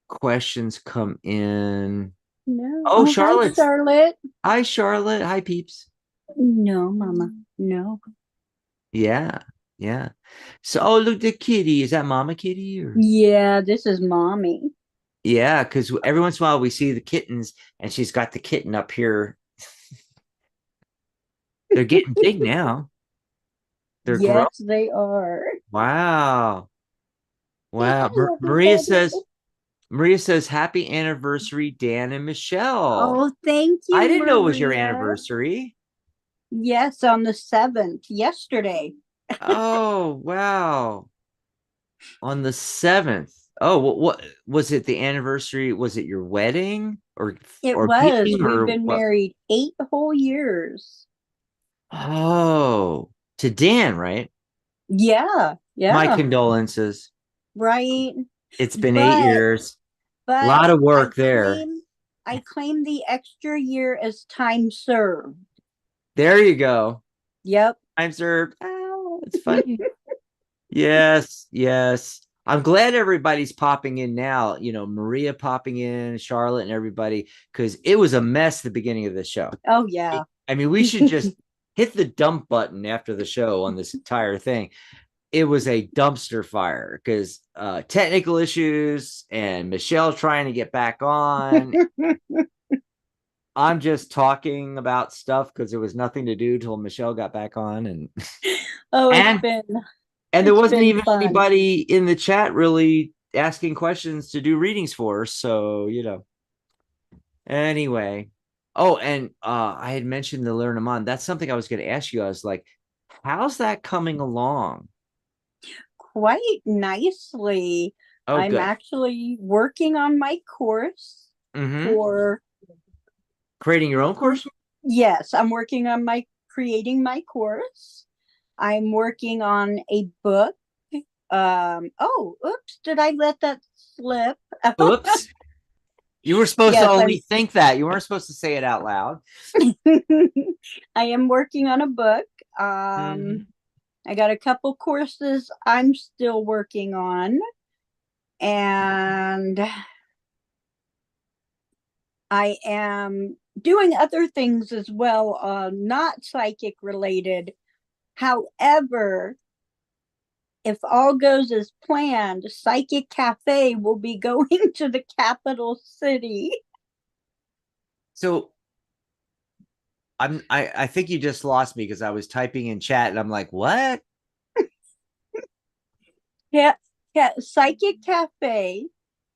questions come in. No. Oh, Oh, hi, Charlotte. Charlotte. Hi, Charlotte. Hi, peeps. No, Mama. No. Yeah. Yeah. So, oh, look, the kitty. Is that Mama Kitty or? Yeah, this is Mommy. Yeah, because every once in a while we see the kittens, and she's got the kitten up here. They're getting big now. They're growing. Yes, they are. Wow. Say Wow. hi, Maria everybody. says, happy anniversary, Dan and Michelle. Oh, thank I you, didn't know it was your Maria. anniversary. Yes, on the 7th, yesterday. Oh, wow. On the 7th. Oh, what was it, the anniversary? Was it your wedding It or was. meeting We've or been what? married 8 whole years. Oh, to Dan, right? Yeah, My yeah, condolences. right. It's been 8 But years. A but lot of I work there. claim I claim the extra year as time served. There you go. Yep. Time served. Oh, it's funny. Yes, yes. I'm glad everybody's popping in now. Maria popping in, Charlotte, and everybody, because it was a mess at the beginning of the show. Oh yeah. I mean, we should just hit the dump button after the show on this entire thing. It was a dumpster fire because technical issues and Michelle trying to get back on. I'm just talking about stuff because there was nothing to do till Michelle got back on, and Oh, and there it's wasn't been even fun. anybody in the chat really asking questions to do readings for us. So, anyway. Oh, and I had mentioned the Lenormand. That's something I was going to ask you. I was like, how's that coming along? Quite nicely. Oh, I'm good. actually working on my course Mm-hmm. for, Creating your own course? yes, I'm working on my creating my course. I'm working on a book. Oh, oops, did I let that slip? Oops. You were supposed to Yes, only think that. You weren't supposed to say it out loud. I am working on a book. Mhm. I got a couple courses I'm still working on, and I am doing other things as well, not psychic related. However, if all goes as planned, Psychic Cafe will be going to the capital city. So I think you just lost me because I was typing in chat and I'm like, what? Yeah, Psychic Cafe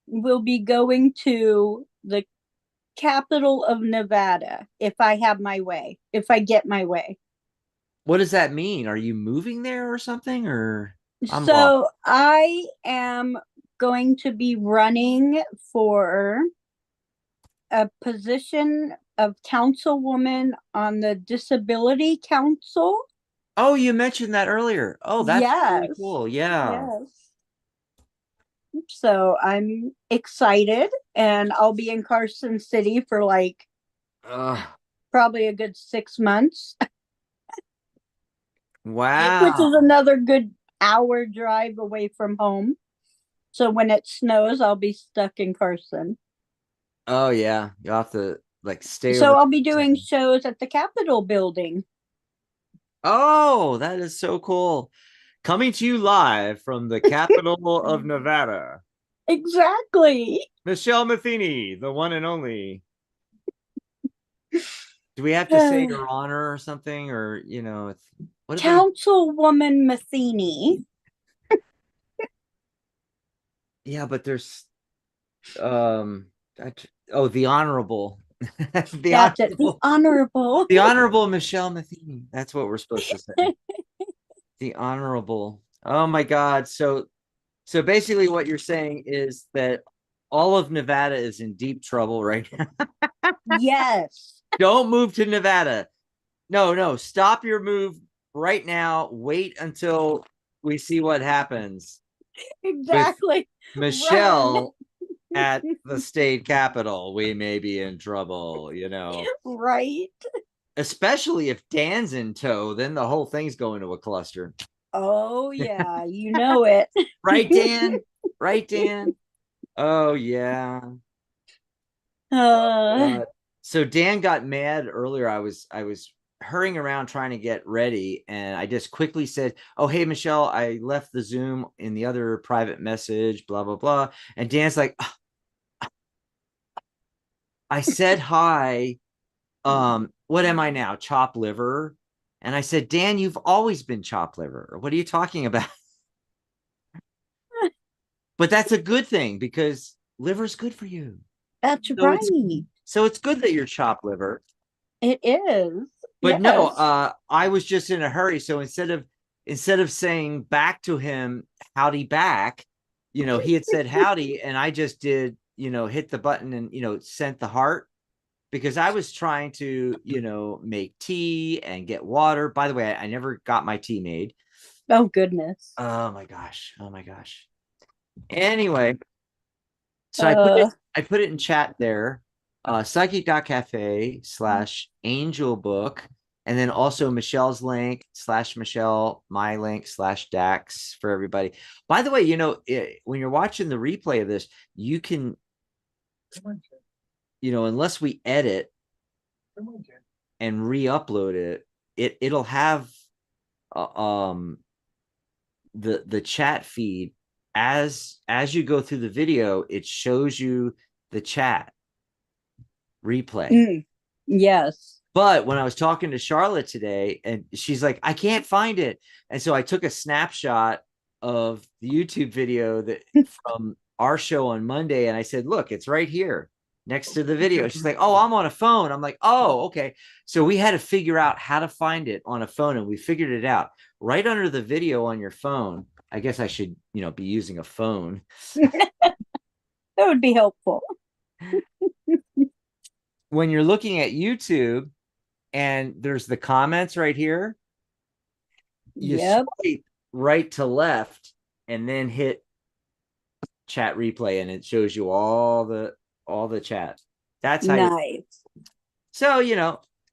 will be going to the capital of Nevada if I have my way, if I get my way. What does that mean? Are you moving there or something? Or I'm lost. So I am going to be running for a position of councilwoman on the Disability Council. Oh, you mentioned that earlier. Oh, that's really Yes. cool. Yeah. Yes. So I'm excited, and I'll be in Carson City for like Uh, probably a good 6 months, which is wow. another good hour drive away from home. So when it snows, I'll be stuck in Carson. Oh yeah. You'll have to like stay So over I'll be there. doing shows at the Capitol building. Oh, that is so cool. Coming to you live from the capital of Nevada. Exactly. Michelle Metheny, the one and only. Do we have to say your honor or something? Or, it's what do they Councilwoman Metheny. yeah, but there's um the honorable. the That's it. The honorable honorable. the honorable Michelle Metheny. That's what we're supposed to say. The honorable. Oh my God. So basically what you're saying is that all of Nevada is in deep trouble right now. Yes. Don't move to Nevada. No, no, stop your move right now. Wait until we see what happens with Exactly. Run. Michelle at the state capitol. We may be in trouble. Right. Especially if Dan's in tow, then the whole thing's going to a cluster. Oh yeah, you know it. Right, Dan? Right, Dan? Oh, yeah. Oh, uh, God. So Dan got mad earlier. I was hurrying around trying to get ready, and I just quickly said, "Oh, hey, Michelle, I left the Zoom in the other private message, blah blah blah." And Dan's like, "I said hi. What am I now? Chop liver?" And I said, "Dan, you've always been chop liver. What are you talking about?" But that's a good thing because liver's good for you. that's So it's right. so it's good that you're chop liver. It is. But no, Yes. I was just in a hurry. So instead of saying back to him, howdy back, he had said howdy, and I just did, hit the button and sent the heart because I was trying to, make tea and get water. By the way, I never got my tea made. Oh goodness. Oh my gosh. Oh my gosh. Anyway, so Uh I put it in chat there. Psychic.cafe/angel book. And then also Michelle's link /Michelle, my link /Dax for everybody. By the way, when you're watching the replay of this, you can, unless we edit and re-upload it'll have uh, um the chat feed as you go through the video. It shows you the chat replay. mm. Yes. But when I was talking to Charlotte today, and she's like, I can't find it. And so I took a snapshot of the YouTube video that from our show on Monday. And I said, look, it's right here next to the video. She's like, oh, I'm on a phone. I'm like, oh, okay. So we had to figure out how to find it on a phone, and we figured it out right under the video on your phone. I guess I should, be using a phone. That would be helpful. When you're looking at YouTube and there's the comments right here, you swipe right to left and then hit chat replay, and it shows you all the chat. That's how nice. So,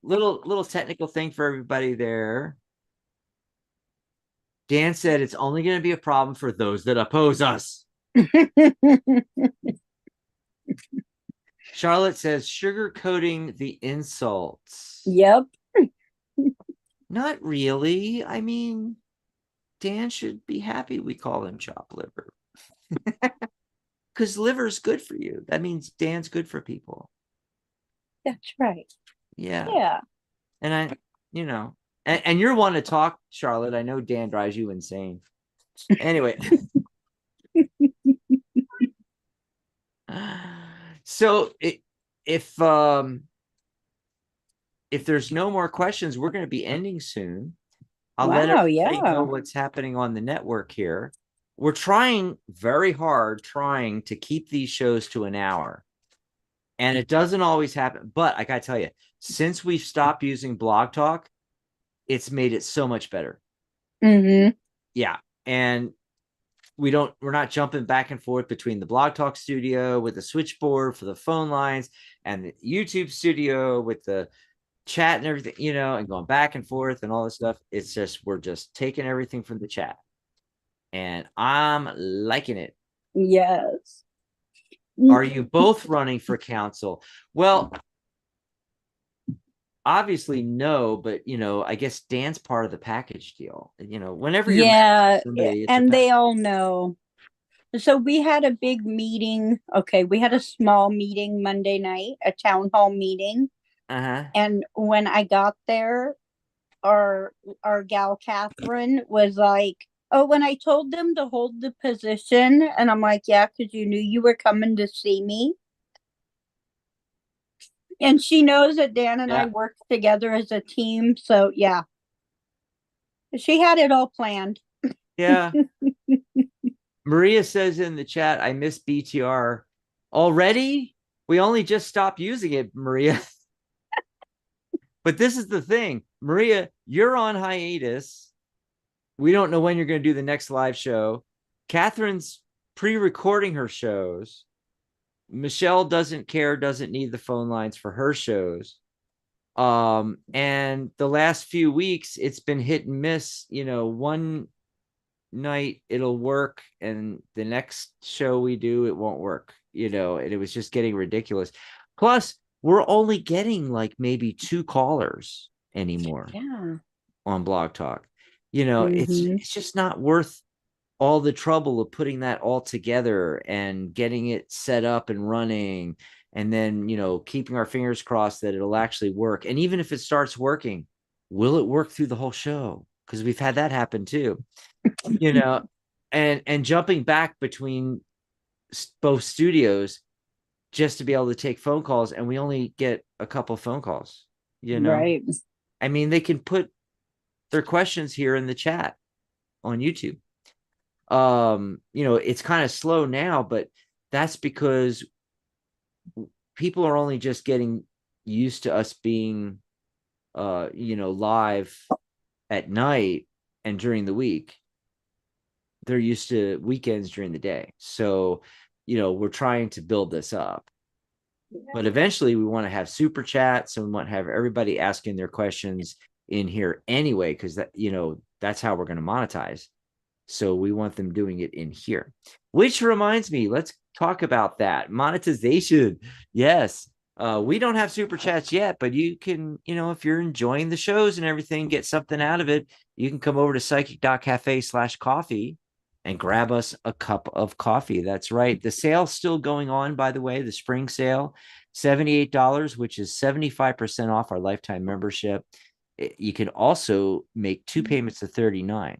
little technical thing for everybody there. Dan said it's only going to be a problem for those that oppose us. Charlotte says sugarcoating the insults. Yep. Not really. I mean, Dan should be happy we call him chopped liver. Because liver's good for you. That means Dan's good for people. That's right. Yeah. Yeah. And and you're one to talk, Charlotte. I know Dan drives you insane. Anyway. So if there's no more questions, we're going to be ending soon. I'll let everybody know what's happening on the network here. We're trying very hard to keep these shows to an hour. And it doesn't always happen. But I got to tell you, since we've stopped using Blog Talk, it's made it so much better. Mm-hmm. Yeah. And we're not jumping back and forth between the Blog Talk studio with the switchboard for the phone lines and the YouTube studio with the chat and everything, and going back and forth and all this stuff. It's just, we're just taking everything from the chat. And I'm liking it. Yes. Are you both running for council? Well, obviously no, but I guess Dan's part of the package deal. Whenever you're somebody, and they all know. So we had a big meeting. Okay, we had a small meeting Monday night, a town hall meeting. And when I got there, our gal Catherine was like, oh, when I told them to hold the position, and I'm like, yeah, because you knew you were coming to see me. And she knows that Dan and I work together as a team. So, yeah. She had it all planned. Yeah. Maria says in the chat, I miss BTR. Already? We only just stopped using it, Maria. But this is the thing. Maria, you're on hiatus. We don't know when you're going to do the next live show. Catherine's pre-recording her shows. Michelle doesn't need the phone lines for her shows. And the last few weeks, it's been hit and miss. One night it'll work, and the next show we do, it won't work. And it was just getting ridiculous. Plus, we're only getting like maybe 2 callers anymore. Yeah. On Blog Talk. It's just not worth all the trouble of putting that all together and getting it set up and running, and then keeping our fingers crossed that it'll actually work. And even if it starts working, will it work through the whole show? Because we've had that happen too. And jumping back between both studios just to be able to take phone calls, and we only get a couple phone calls. Right. I mean, they can put their questions here in the chat on YouTube. It's kind of slow now, but that's because people are only just getting used to us being live at night and during the week. They're used to weekends during the day. So, we're trying to build this up. But eventually we want to have super chats, and we want to have everybody asking their questions in here anyway, because that's how we're going to monetize. So we want them doing it in here. Which reminds me, let's talk about that. Monetization. Yes. We don't have super chats yet, but you can, if you're enjoying the shows and everything, get something out of it, you can come over to psychic.cafe/coffee and grab us a cup of coffee. That's right. The sale's still going on, by the way, the spring sale, $78, which is 75% off our lifetime membership. You can also make 2 payments of $39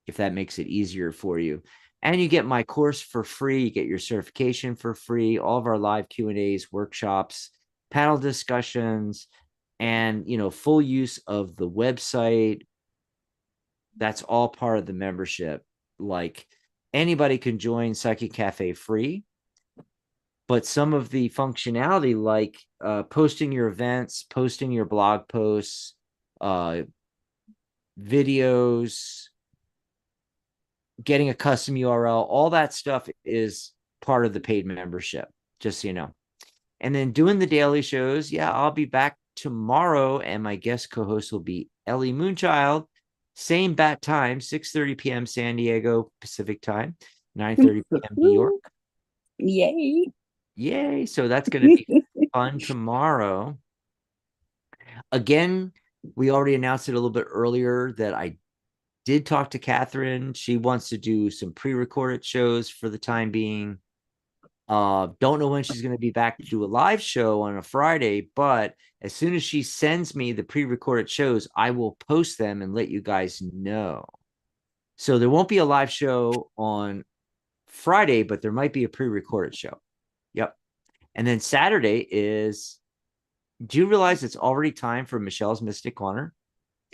if that makes it easier for you. And you get my course for free. You get your certification for free, all of our live Q&As, workshops, panel discussions, and, full use of the website. That's all part of the membership. Like, anybody can join Psychic Cafe free, but some of the functionality, like posting your events, posting your blog posts, videos, getting a custom URL, all that stuff is part of the paid membership, just so you know. And then doing the daily shows, yeah, I'll be back tomorrow, and my guest co-host will be Ellie Moonchild. Same bat time, 6:30 p.m. San Diego Pacific time, 9:30 p.m. New York. Yay. Yay. So that's going to be fun tomorrow. Again, we already announced it a little bit earlier that I did talk to Catherine. She wants to do some pre-recorded shows for the time being. Don't know when she's going to be back to do a live show on a Friday, but as soon as she sends me the pre-recorded shows, I will post them and let you guys know. So there won't be a live show on Friday, but there might be a pre-recorded show. Yep. And then Saturday is, do you realize it's already time for Michelle's Mystic Corner?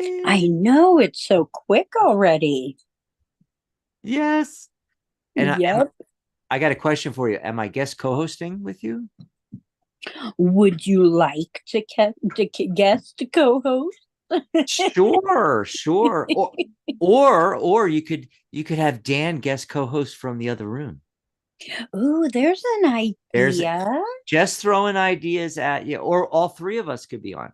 I know, it's so quick already. Yes. And Yep. I got a question for you. Am I guest co-hosting with you? Would you like to guest co-host? Sure. Or you could have Dan guest co-host from the other room. Oh, there's an idea. There's just throwing ideas at you, or all three of us could be on.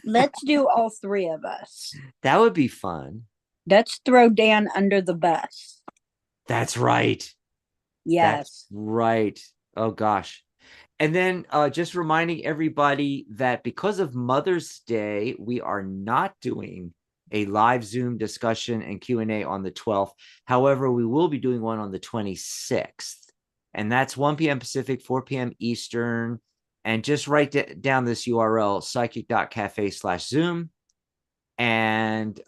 Let's do all three of us. That would be fun. Let's throw Dan under the bus. That's right. Yes. That's right. Oh gosh. And then just reminding everybody that because of Mother's Day, we are not doing a live Zoom discussion and Q&A on the 12th. However, we will be doing one on the 26th. And that's 1 p.m. Pacific, 4 p.m. Eastern. And just write down this URL, psychic.cafe/Zoom. And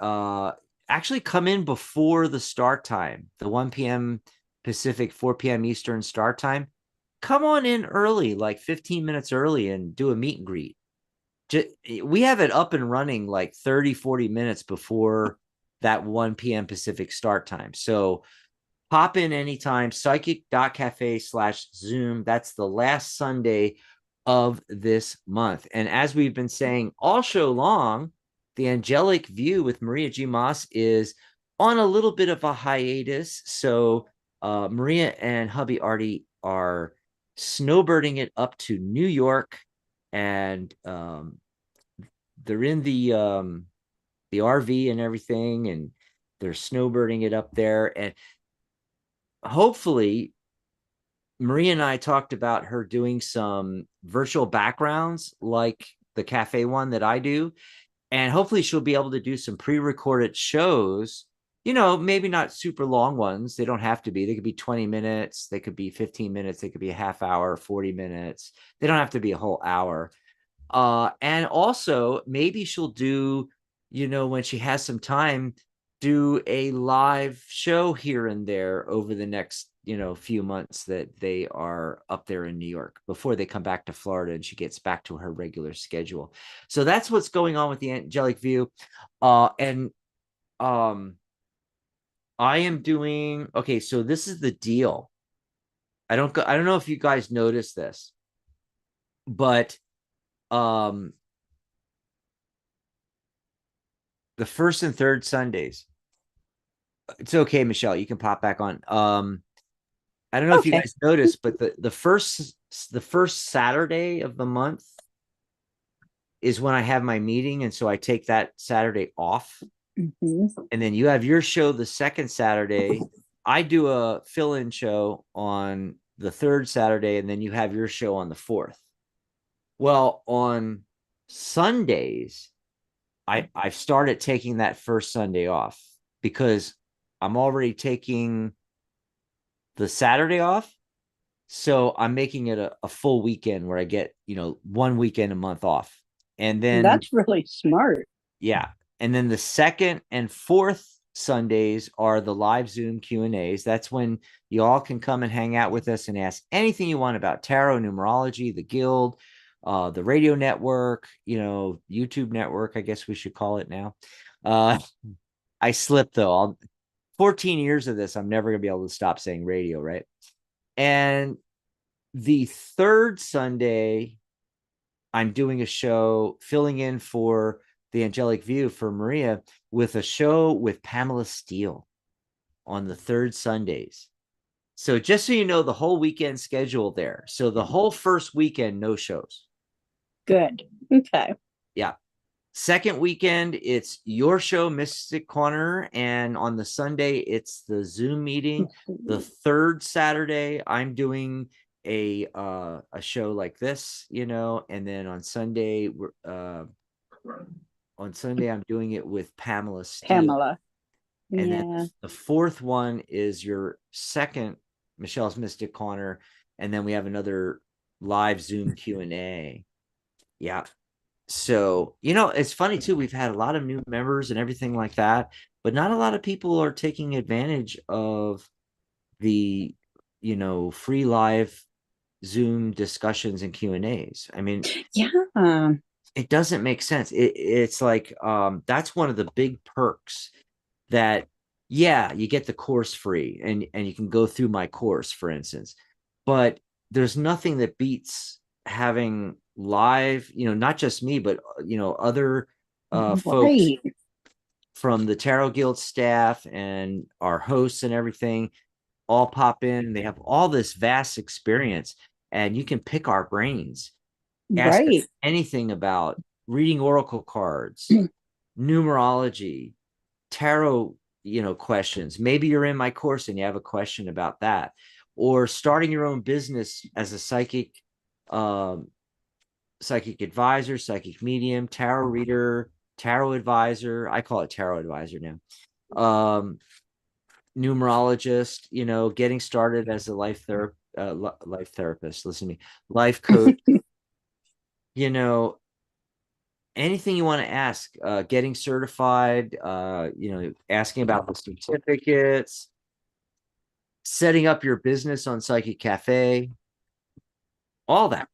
actually come in before the start time, the 1 p.m. Pacific, 4 p.m. Eastern start time. Come on in early, like 15 minutes early, and do a meet and greet. We have it up and running like 30, 40 minutes before that 1 p.m. Pacific start time. So pop in anytime, psychic.cafe/Zoom. That's the last Sunday of this month. And as we've been saying all show long, the Angelic View with Maria G. Moss is on a little bit of a hiatus. So Maria and hubby Artie are snowbirding it up to New York, and they're in the RV and everything, and they're snowbirding it up there. And hopefully, Maria and I talked about her doing some virtual backgrounds like the cafe one that I do. And hopefully she'll be able to do some pre-recorded shows, maybe not super long ones. They don't have to be. They could be 20 minutes. They could be 15 minutes. They could be a half hour, 40 minutes. They don't have to be a whole hour. And also maybe she'll do, when she has some time, do a live show here and there over the next, few months that they are up there in New York before they come back to Florida and she gets back to her regular schedule. So that's what's going on with the Angelic View. And I am doing, okay, so this is the deal. I don't know if you guys noticed this, but the first and third Sundays, it's okay, Michelle, you can pop back on. I don't know if you guys noticed, but the first Saturday of the month is when I have my meeting, and so I take that Saturday off. And then you have your show the second Saturday. I do a fill-in show on the third Saturday, and then you have your show on the fourth. Well, on Sundays, I've started taking that first Sunday off because I'm already taking the Saturday off. So I'm making it a full weekend where I get, 1 weekend a month off. And then That's really smart. yeah. And then the second and fourth Sundays are the live Zoom Q&As. That's when you all can come and hang out with us and ask anything you want about tarot, numerology, the guild, the radio network, YouTube network, I guess we should call it now. I slipped though. 14 years of this, I'm never going to be able to stop saying radio, right? And the third Sunday, I'm doing a show filling in for the Angelic View for Maria with a show with Pamela Steele on the third Sundays. So just so you know, the whole weekend schedule there. So the whole first weekend, no shows. Good. Okay. Yeah. Second weekend, it's your show, Mystic Corner. And on the Sunday, it's the Zoom meeting. The third Saturday, I'm doing a show like this, and then on Sunday, I'm doing it with Pamela Steele. Pamela. And Yeah. then the fourth one is your second Michelle's Mystic Corner, and then we have another live Zoom Q&A. Yeah. So, it's funny too. We've had a lot of new members and everything like that, but not a lot of people are taking advantage of the, free live Zoom discussions and Q&As. I mean, Yeah. it doesn't make sense. It's like, that's one of the big perks that, yeah, you get the course free and you can go through my course, for instance, but there's nothing that beats having live, not just me, but, other folks Right. from the Tarot Guild staff and our hosts and everything all pop in. And they have all this vast experience and you can pick our brains, ask us Right. anything about reading oracle cards, numerology, tarot, questions. Maybe you're in my course and you have a question about that, or starting your own business as a psychic advisor, psychic medium, tarot reader, tarot advisor. I call it tarot advisor now. Numerologist, getting started as a life therapist, listen to me, life coach, anything you want to ask, getting certified, asking about the certificates, setting up your business on Psychic Cafe, all that,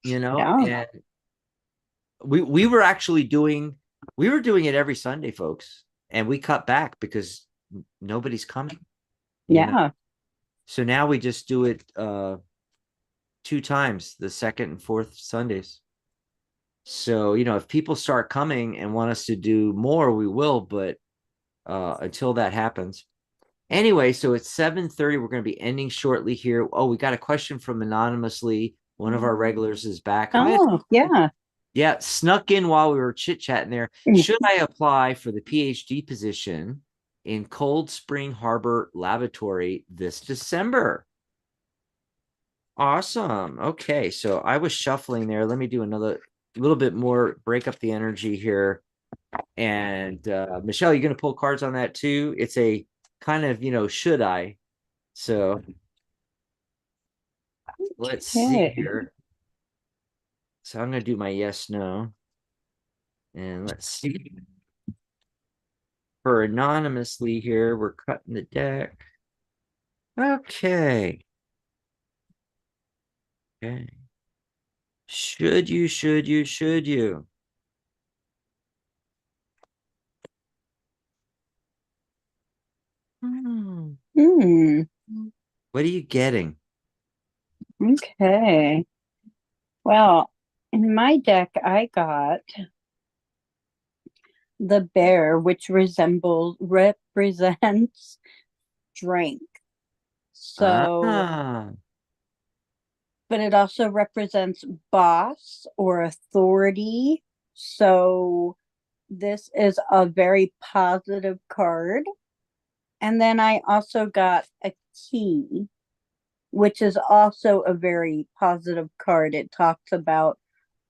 Yeah. and we were doing it every Sunday, folks, and we cut back because nobody's coming. Yeah. So now we just do it 2 times, the second and fourth Sundays. So, if people start coming and want us to do more, we will, but until that happens. Anyway, so it's 7:30. We're going to be ending shortly here. Oh, we got a question from Anonymously. One of our regulars is back. Hi. Oh, yeah. Yeah, snuck in while we were chit-chatting there. Should I apply for the PhD position in Cold Spring Harbor Laboratory this December? Awesome. Okay, so I was shuffling there. Let me do another little bit more, break up the energy here. And Michelle, you're going to pull cards on that too? It's a kind of, should I? So let's see here. So I'm going to do my yes, no. And let's see. For Anonymously here, we're cutting the deck. Okay. Okay. Should you? What are you getting? Okay. Well, in my deck, I got the bear, which represents strength. So, but it also represents boss or authority. So this is a very positive card. And then I also got a key, which is also a very positive card. It talks about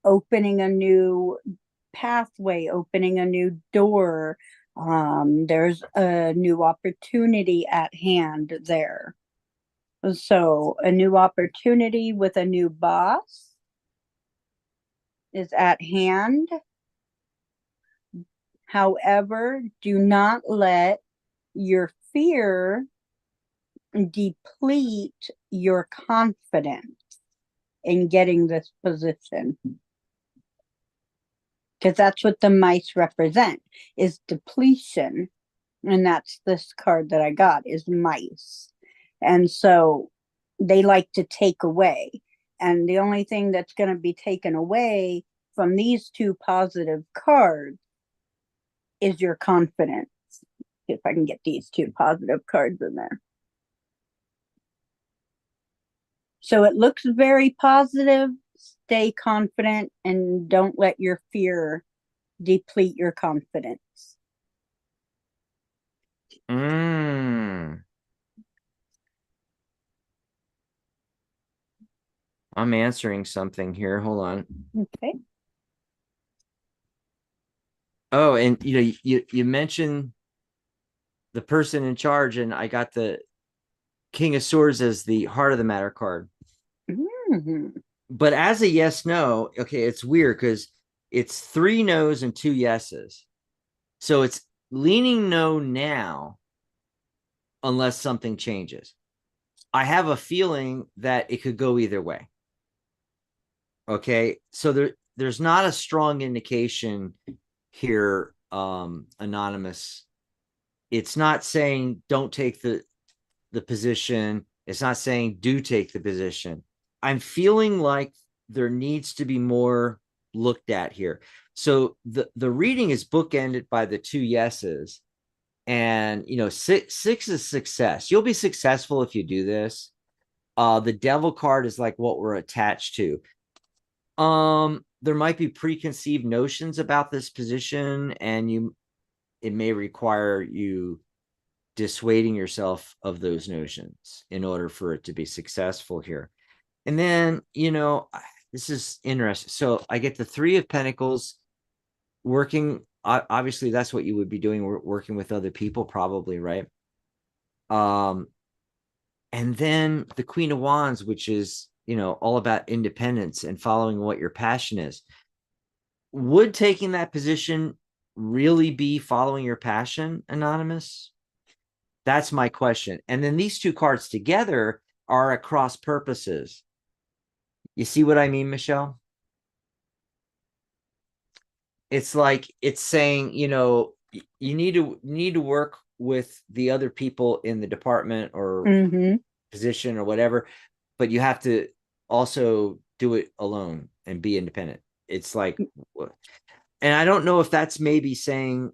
opening a new pathway, opening a new door, There's a new opportunity at hand there. So, a new opportunity with a new boss is at hand. However, do not let your fear deplete your confidence in getting this position. Because that's what the mice represent, is depletion. And that's this card that I got, is mice. And so they like to take away. And the only thing that's going to be taken away from these two positive cards is your confidence. If I can get these two positive cards in there. So it looks very positive. Stay confident and don't let your fear deplete your confidence. I'm answering something here. Hold on. Okay. Oh, and you mentioned the person in charge, and I got the King of Swords as the heart of the matter card. Mm-hmm. But as a yes, no, okay, it's weird because it's 3 no's and 2 yeses. So it's leaning no now, unless something changes. I have a feeling that it could go either way. Okay. So there's not a strong indication here, Anonymous. It's not saying don't take the position. It's not saying do take the position. I'm feeling like there needs to be more looked at here. So the reading is bookended by the 2 yeses, and 6 is success. You'll be successful if you do this. The devil card is like what we're attached to. There might be preconceived notions about this position, and it may require you dissuading yourself of those notions in order for it to be successful here. And then, this is interesting. So I get the 3 of Pentacles working. Obviously, that's what you would be doing, working with other people, probably, right? And then the Queen of Wands, which is, all about independence and following what your passion is. Would taking that position really be following your passion, Anonymous? That's my question. And then these 2 cards together are at cross purposes. You see what I mean, Michelle? It's like it's saying, you need to work with the other people in the department or position or whatever, but you have to also do it alone and be independent. It's like, and I don't know if that's maybe saying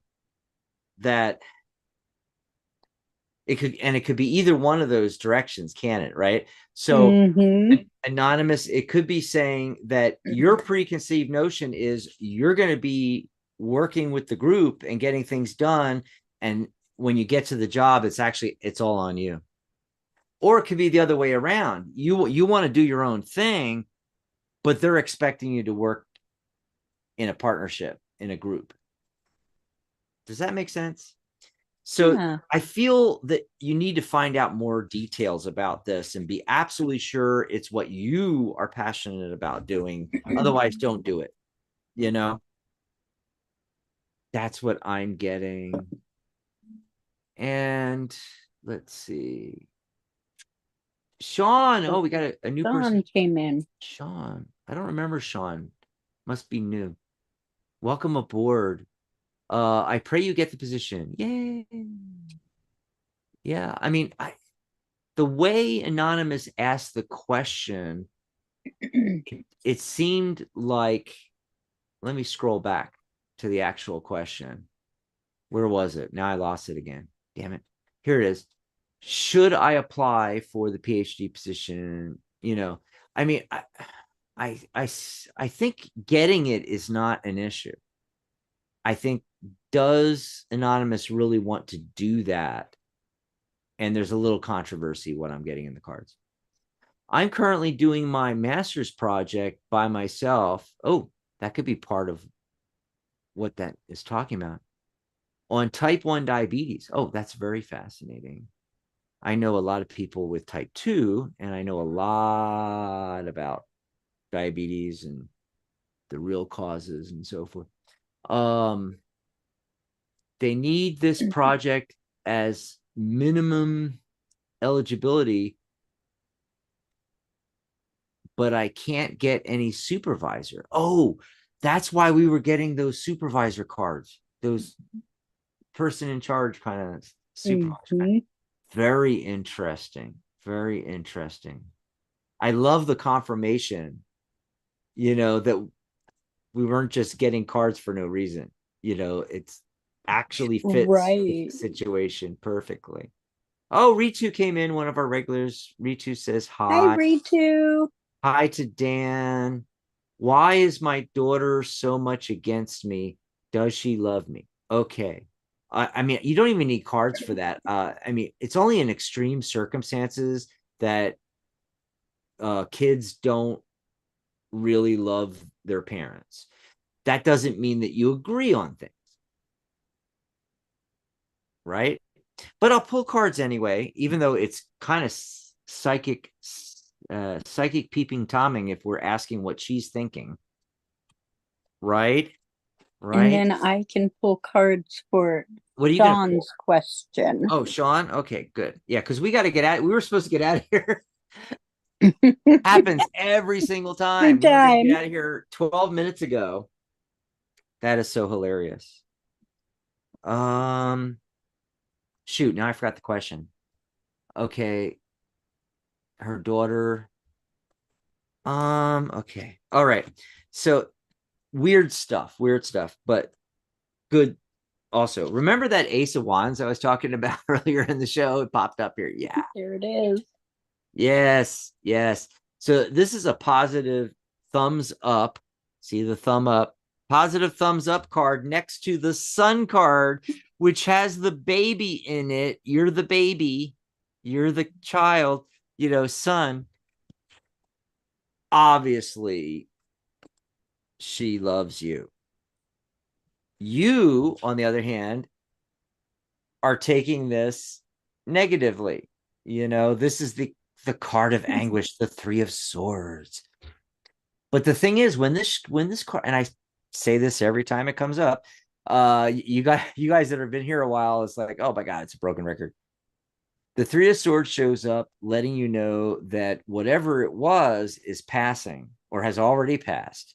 that it could be either one of those directions, can it? Right. So Anonymous, it could be saying that your preconceived notion is you're going to be working with the group and getting things done. And when you get to the job, it's all on you. Or it could be the other way around. You want to do your own thing, but they're expecting you to work in a partnership, in a group. Does that make sense? So yeah. I feel that you need to find out more details about this and be absolutely sure it's what you are passionate about doing. Otherwise, don't do it. That's what I'm getting. And let's see. Sean. Oh, we got a new person. Came in. Sean. I don't remember Sean. Must be new. Welcome aboard. I pray you get the position. Yay. Yeah. I mean, the way Anonymous asked the question, it seemed like, let me scroll back to the actual question. Where was it? Now I lost it again. Damn it. Here it is. Should I apply for the PhD position? I mean, I think getting it is not an issue. I think, does Anonymous really want to do that? And there's a little controversy what I'm getting in the cards. I'm currently doing my master's project by myself. Oh, that could be part of what that is talking about. on type 1 diabetes. Oh, that's very fascinating. I know a lot of people with type 2, and I know a lot about diabetes and the real causes and so forth. They need this project as minimum eligibility, but I can't get any supervisor. Oh, that's why we were getting those supervisor cards, those person in charge kind of supervisor. Mm-hmm. Very interesting. Very interesting. I love the confirmation, that we weren't just getting cards for no reason. It's actually fits the Right. situation perfectly. Oh, Ritu came in, one of our regulars. Ritu says Hi, hi. Ritu. Hi to Dan. Why is my daughter so much against me? Does she love me? Okay. I mean, you don't even need cards for that. I mean, it's only in extreme circumstances that kids don't really love their parents. That doesn't mean that you agree on things, right? But I'll pull cards anyway, even though it's kind of psychic peeping toming if we're asking what she's thinking. Right? And Right? then I can pull cards for What are you gonna pull? Sean's question. Oh, Sean? Okay, good. Yeah, because we got to get out. We were supposed to get out of here. Happens every single Every time. We were gonna get time. out of here 12 minutes ago. That is so hilarious. Shoot, now I forgot the question. Okay. Her daughter. Okay. All right. So weird stuff, but good. Also, remember that Ace of Wands I was talking about earlier in the show? It popped up here. Yeah. There it is. Yes. Yes. So this is a positive thumbs up. See the thumb up, positive thumbs up card next to the sun card, which has the baby in it. You're the baby. You're the child, son. Obviously, she loves you. You, on the other hand, are taking this negatively. This is the card of anguish, the 3 of swords. But the thing is, when this card, and I say this every time it comes up, you guys that have been here a while, it's like, oh my God, it's a broken record. The 3 of swords shows up, letting you know that whatever it was is passing or has already passed.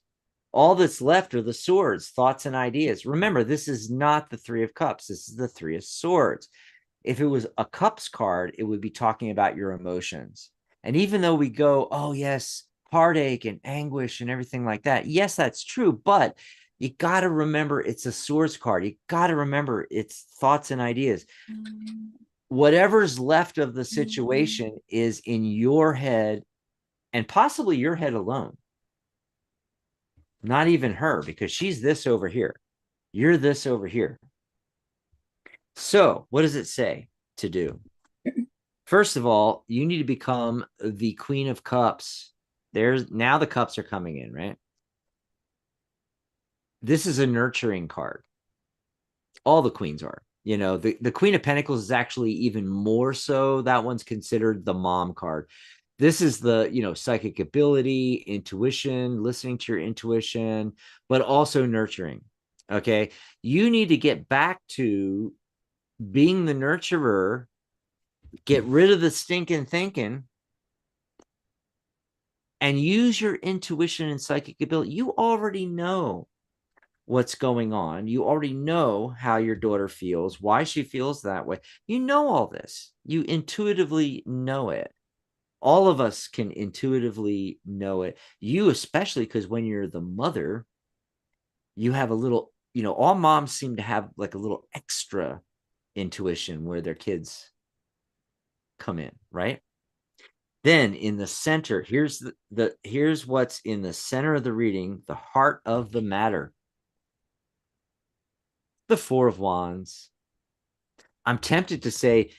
All that's left are the swords, thoughts, and ideas. Remember, this is not the 3 of cups. This is the 3 of swords. If it was a cups card, it would be talking about your emotions. And even though we go, oh, yes, heartache and anguish and everything like that, yes, that's true. But you got to remember it's a swords card. You got to remember it's thoughts and ideas. Whatever's left of the situation is in your head and possibly your head alone. Not even her, because she's this over here. You're this over here. So what does it say to do? First of all, you need to become the Queen of Cups. Now the cups are coming in, right? This is a nurturing card. All the queens are. The Queen of Pentacles is actually even more so. That one's considered the mom card. This is the, psychic ability, intuition, listening to your intuition, but also nurturing. Okay. You need to get back to being the nurturer, get rid of the stinking thinking, and use your intuition and psychic ability. You already know what's going on. You already know how your daughter feels, why she feels that way. You know all this. You intuitively know it. All of us can intuitively know it. You especially, because when you're the mother, you have a little, all moms seem to have like a little extra intuition where their kids come in, right? Then in the center, here's what's in the center of the reading, the heart of the matter. The 4 of Wands. I'm tempted to say,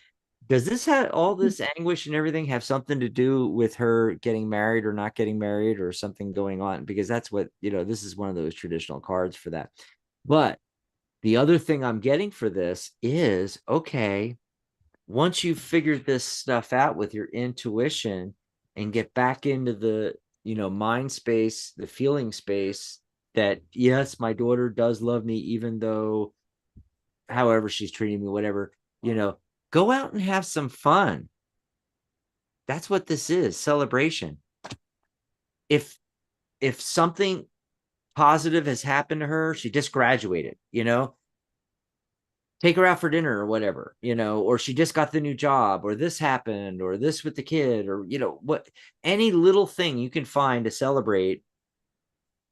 does this have all this anguish and everything have something to do with her getting married or not getting married or something going on? Because that's what, this is one of those traditional cards for that. But The other thing I'm getting for this is, okay, once you've figured this stuff out with your intuition and get back into the, mind space, the feeling space that, yes, my daughter does love me, even though however she's treating me, whatever, go out and have some fun. That's what this is, celebration. If something positive has happened to her, she just graduated, take her out for dinner or whatever, or she just got the new job, or this happened, or this with the kid, or, what, any little thing you can find to celebrate,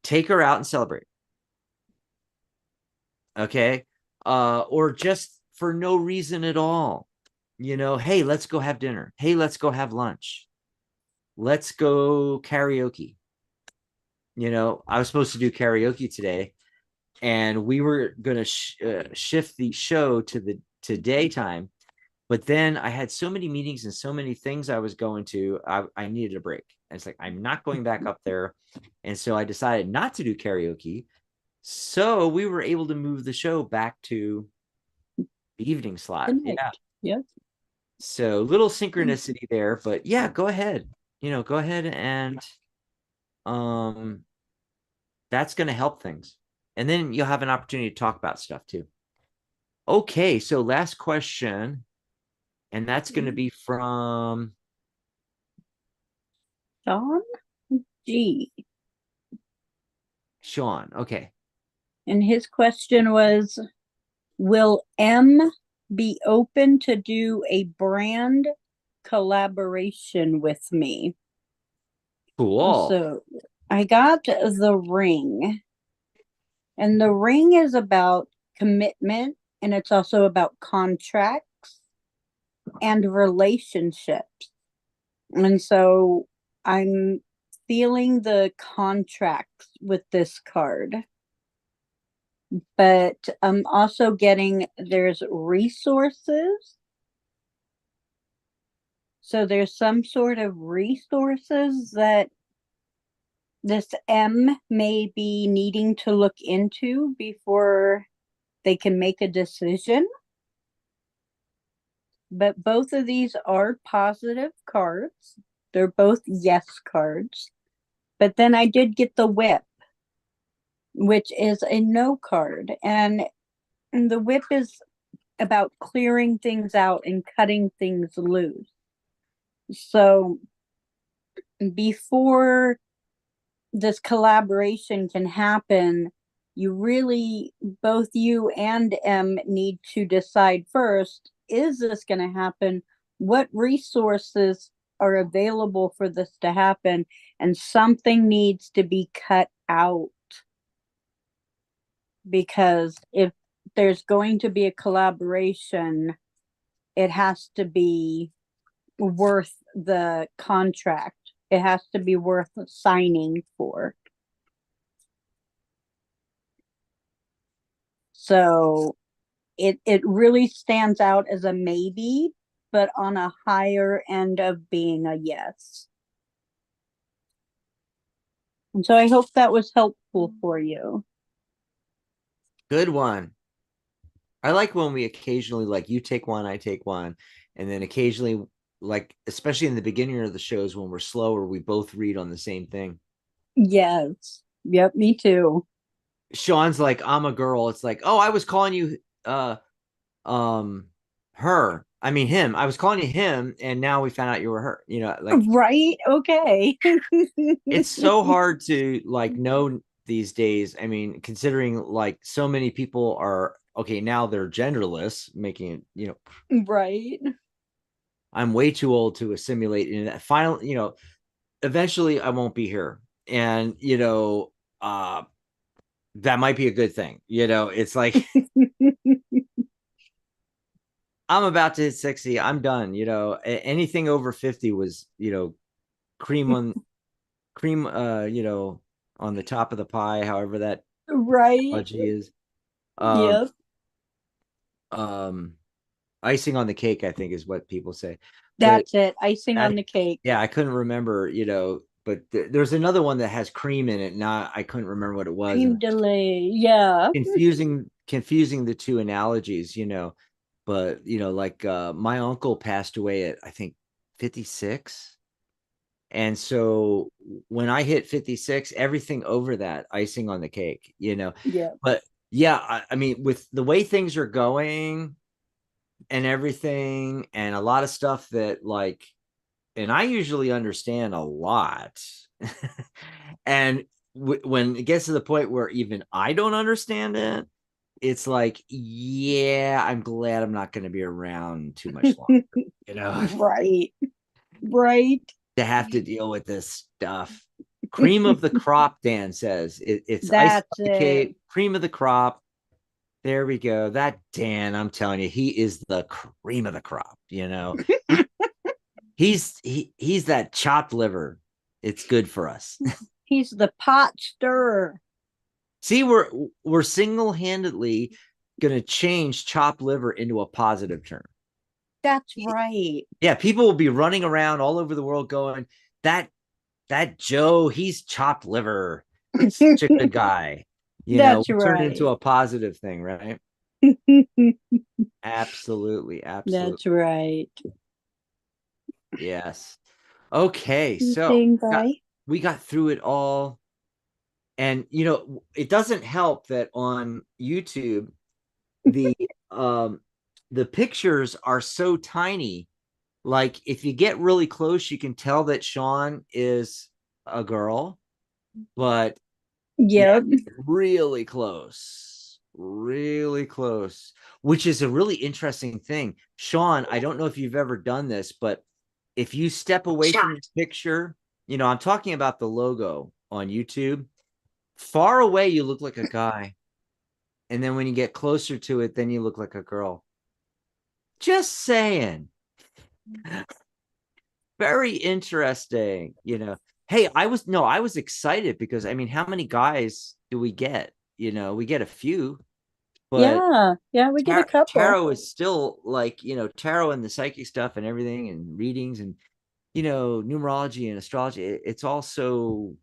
take her out and celebrate. Okay. Or just for no reason at all, hey, let's go have dinner. Hey, let's go have lunch. Let's go karaoke. I was supposed to do karaoke today, and we were going to shift the show to daytime. But then I had so many meetings and so many things I was going to, I needed a break. And it's like, I'm not going back up there. And so I decided not to do karaoke. So we were able to move the show back to the evening slot. Yeah. Yes. So little synchronicity there, but yeah, go ahead. Go ahead and that's going to help things. And then you'll have an opportunity to talk about stuff too. Okay, so last question, and that's going to be from Sean G. Sean. Okay. And his question was, will M be open to do a brand collaboration with me? Cool. So I got the ring, and the ring is about commitment, and it's also about contracts and relationships. And so I'm feeling the contracts with this card. But I'm also getting there's resources. So there's some sort of resources that this M may be needing to look into before they can make a decision. But both of these are positive cards. They're both yes cards. But then I did get the whip, which is a no card. And the whip is about clearing things out and cutting things loose. So before this collaboration can happen, you really, both you and M, need to decide first, is this going to happen? What resources are available for this to happen? And something needs to be cut out. Because if there's going to be a collaboration, it has to be worth the contract. It has to be worth signing for. So it really stands out as a maybe, but on a higher end of being a yes. And so I hope that was helpful for you. Good one. I like when we occasionally, like, you take one, I take one, and then occasionally, like, especially in the beginning of the shows when we're slower, we both read on the same thing. Yes. Yep, me too. Sean's like, I'm a girl. It's like, oh, I was calling you her. I mean him. I was calling you him, and now we found out you were her. Like, right? Okay. it's so hard to, like, know these days. I mean, considering, like, so many people are okay now, they're genderless, making it, right. I'm way too old to assimilate in that final, eventually I won't be here. And, that might be a good thing. It's like, I'm about to hit 60. I'm done. Anything over 50 was, cream on cream, on the top of the pie, however that right. fudgy is. Yep. Icing on the cake, I think, is what people say. That's it. Icing on the cake. Yeah, I couldn't remember, but there's another one that has cream in it. Not, I couldn't remember what it was. Cream delay. Yeah. Confusing confusing the two analogies, but like my uncle passed away at I think 56. And so when I hit 56, everything over that, icing on the cake. Yeah. But yeah, I mean, with the way things are going and everything, and a lot of stuff that like, and I usually understand a lot. And when it gets to the point where even I don't understand it, it's like, yeah, I'm glad I'm not going to be around too much longer, Right. Right. to have to deal with this stuff. Cream of the crop, Dan says. It's ice That's on the it. cake, cream of the crop. There we go. That Dan, I'm telling you, he is the cream of the crop. He's that chopped liver. It's good for us. He's the pot stirrer. See, we're single-handedly gonna change chopped liver into a positive term. That's right. Yeah, people will be running around all over the world going, that Joe, he's chopped liver. Such a good guy. That's We turn it into right. a positive thing, right? Absolutely, absolutely. That's right. Yes. Okay, so Saying bye. we got through it all. And it doesn't help that on YouTube the um the pictures are so tiny. Like if you get really close, you can tell that Sean is a girl, but yeah, Yep. really close, which is a really interesting thing. Sean, I don't know if you've ever done this, but if you step away from the picture, I'm talking about the logo on YouTube. Far away, you look like a guy. And then when you get closer to it, then you look like a girl. Just saying. Very interesting. Hey, I was excited because I mean, how many guys do we get? We get a few, but Yeah. Yeah, we get a couple. tarot is still like, tarot and the psychic stuff and everything and readings and numerology and astrology. It's also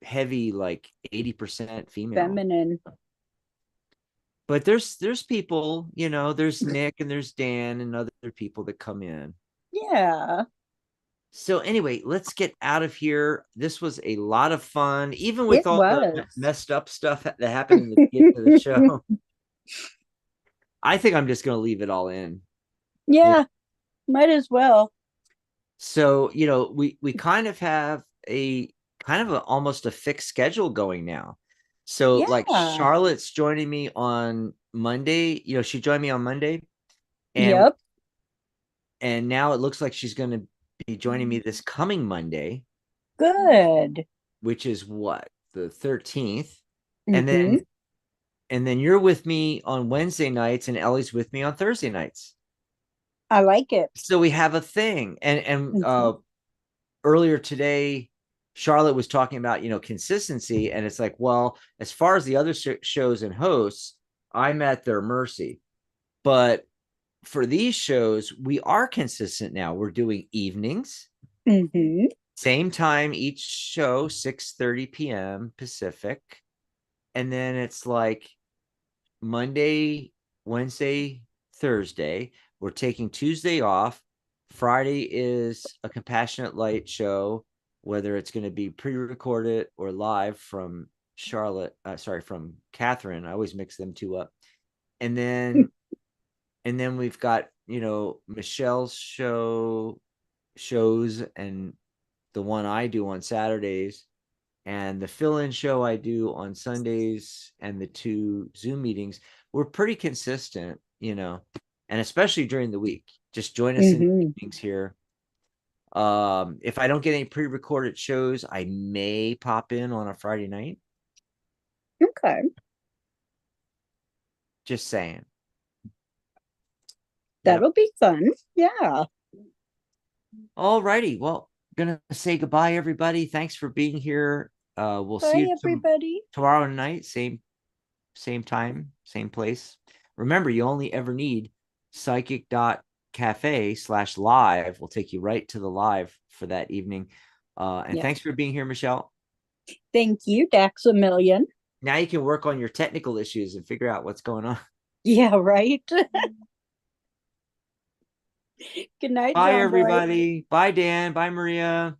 heavy, like 80% female. Feminine. But there's people, there's Nick and there's Dan and other people that come in. Yeah. So anyway, let's get out of here. This was a lot of fun, even with It all the was. messed up stuff that happened in the beginning of the show. I think I'm just going to leave it all in. Yeah. Might as well. So, we kind of have a kind of almost a fixed schedule going now. So like Yeah. Charlotte's joining me on Monday, she joined me on Monday, and Yep. now it looks like she's going to be joining me this coming Monday, Good. which is what, the 13th. And Mm-hmm. then you're with me on Wednesday nights and Ellie's with me on Thursday nights. I like it. So we have a thing. And Mhm. earlier today, Charlotte was talking about, consistency. And it's like, well, as far as the other shows and hosts, I'm at their mercy. But for these shows, we are consistent now. We're doing evenings, Mm-hmm. same time each show, 6:30 p.m. Pacific. And then it's like Monday, Wednesday, Thursday. We're taking Tuesday off. Friday is a compassionate light show, whether it's going to be pre-recorded or live from from Catherine. I always mix them two up. And then we've got, Michelle's shows and the one I do on Saturdays and the fill-in show I do on Sundays and the two Zoom meetings. We're pretty consistent, and especially during the week. Just join us in the Mm-hmm. meetings here. If I don't get any pre-recorded shows, I may pop in on a Friday night. Okay. Just saying. Yep. That'll be fun. Yeah. All righty. Well, gonna say goodbye, everybody. Thanks for being here. We'll see Bye, you everybody. tomorrow night, same time, same place. Remember, you only ever need psychic.cafe/live. We'll take you right to the live for that evening. And Yeah. thanks for being here, Michelle. Thank you, Dax a million. Now you can work on your technical issues and figure out what's going on. Yeah, right. Good night, Bye, John Boy. everybody. Bye, Dan. Bye, Maria.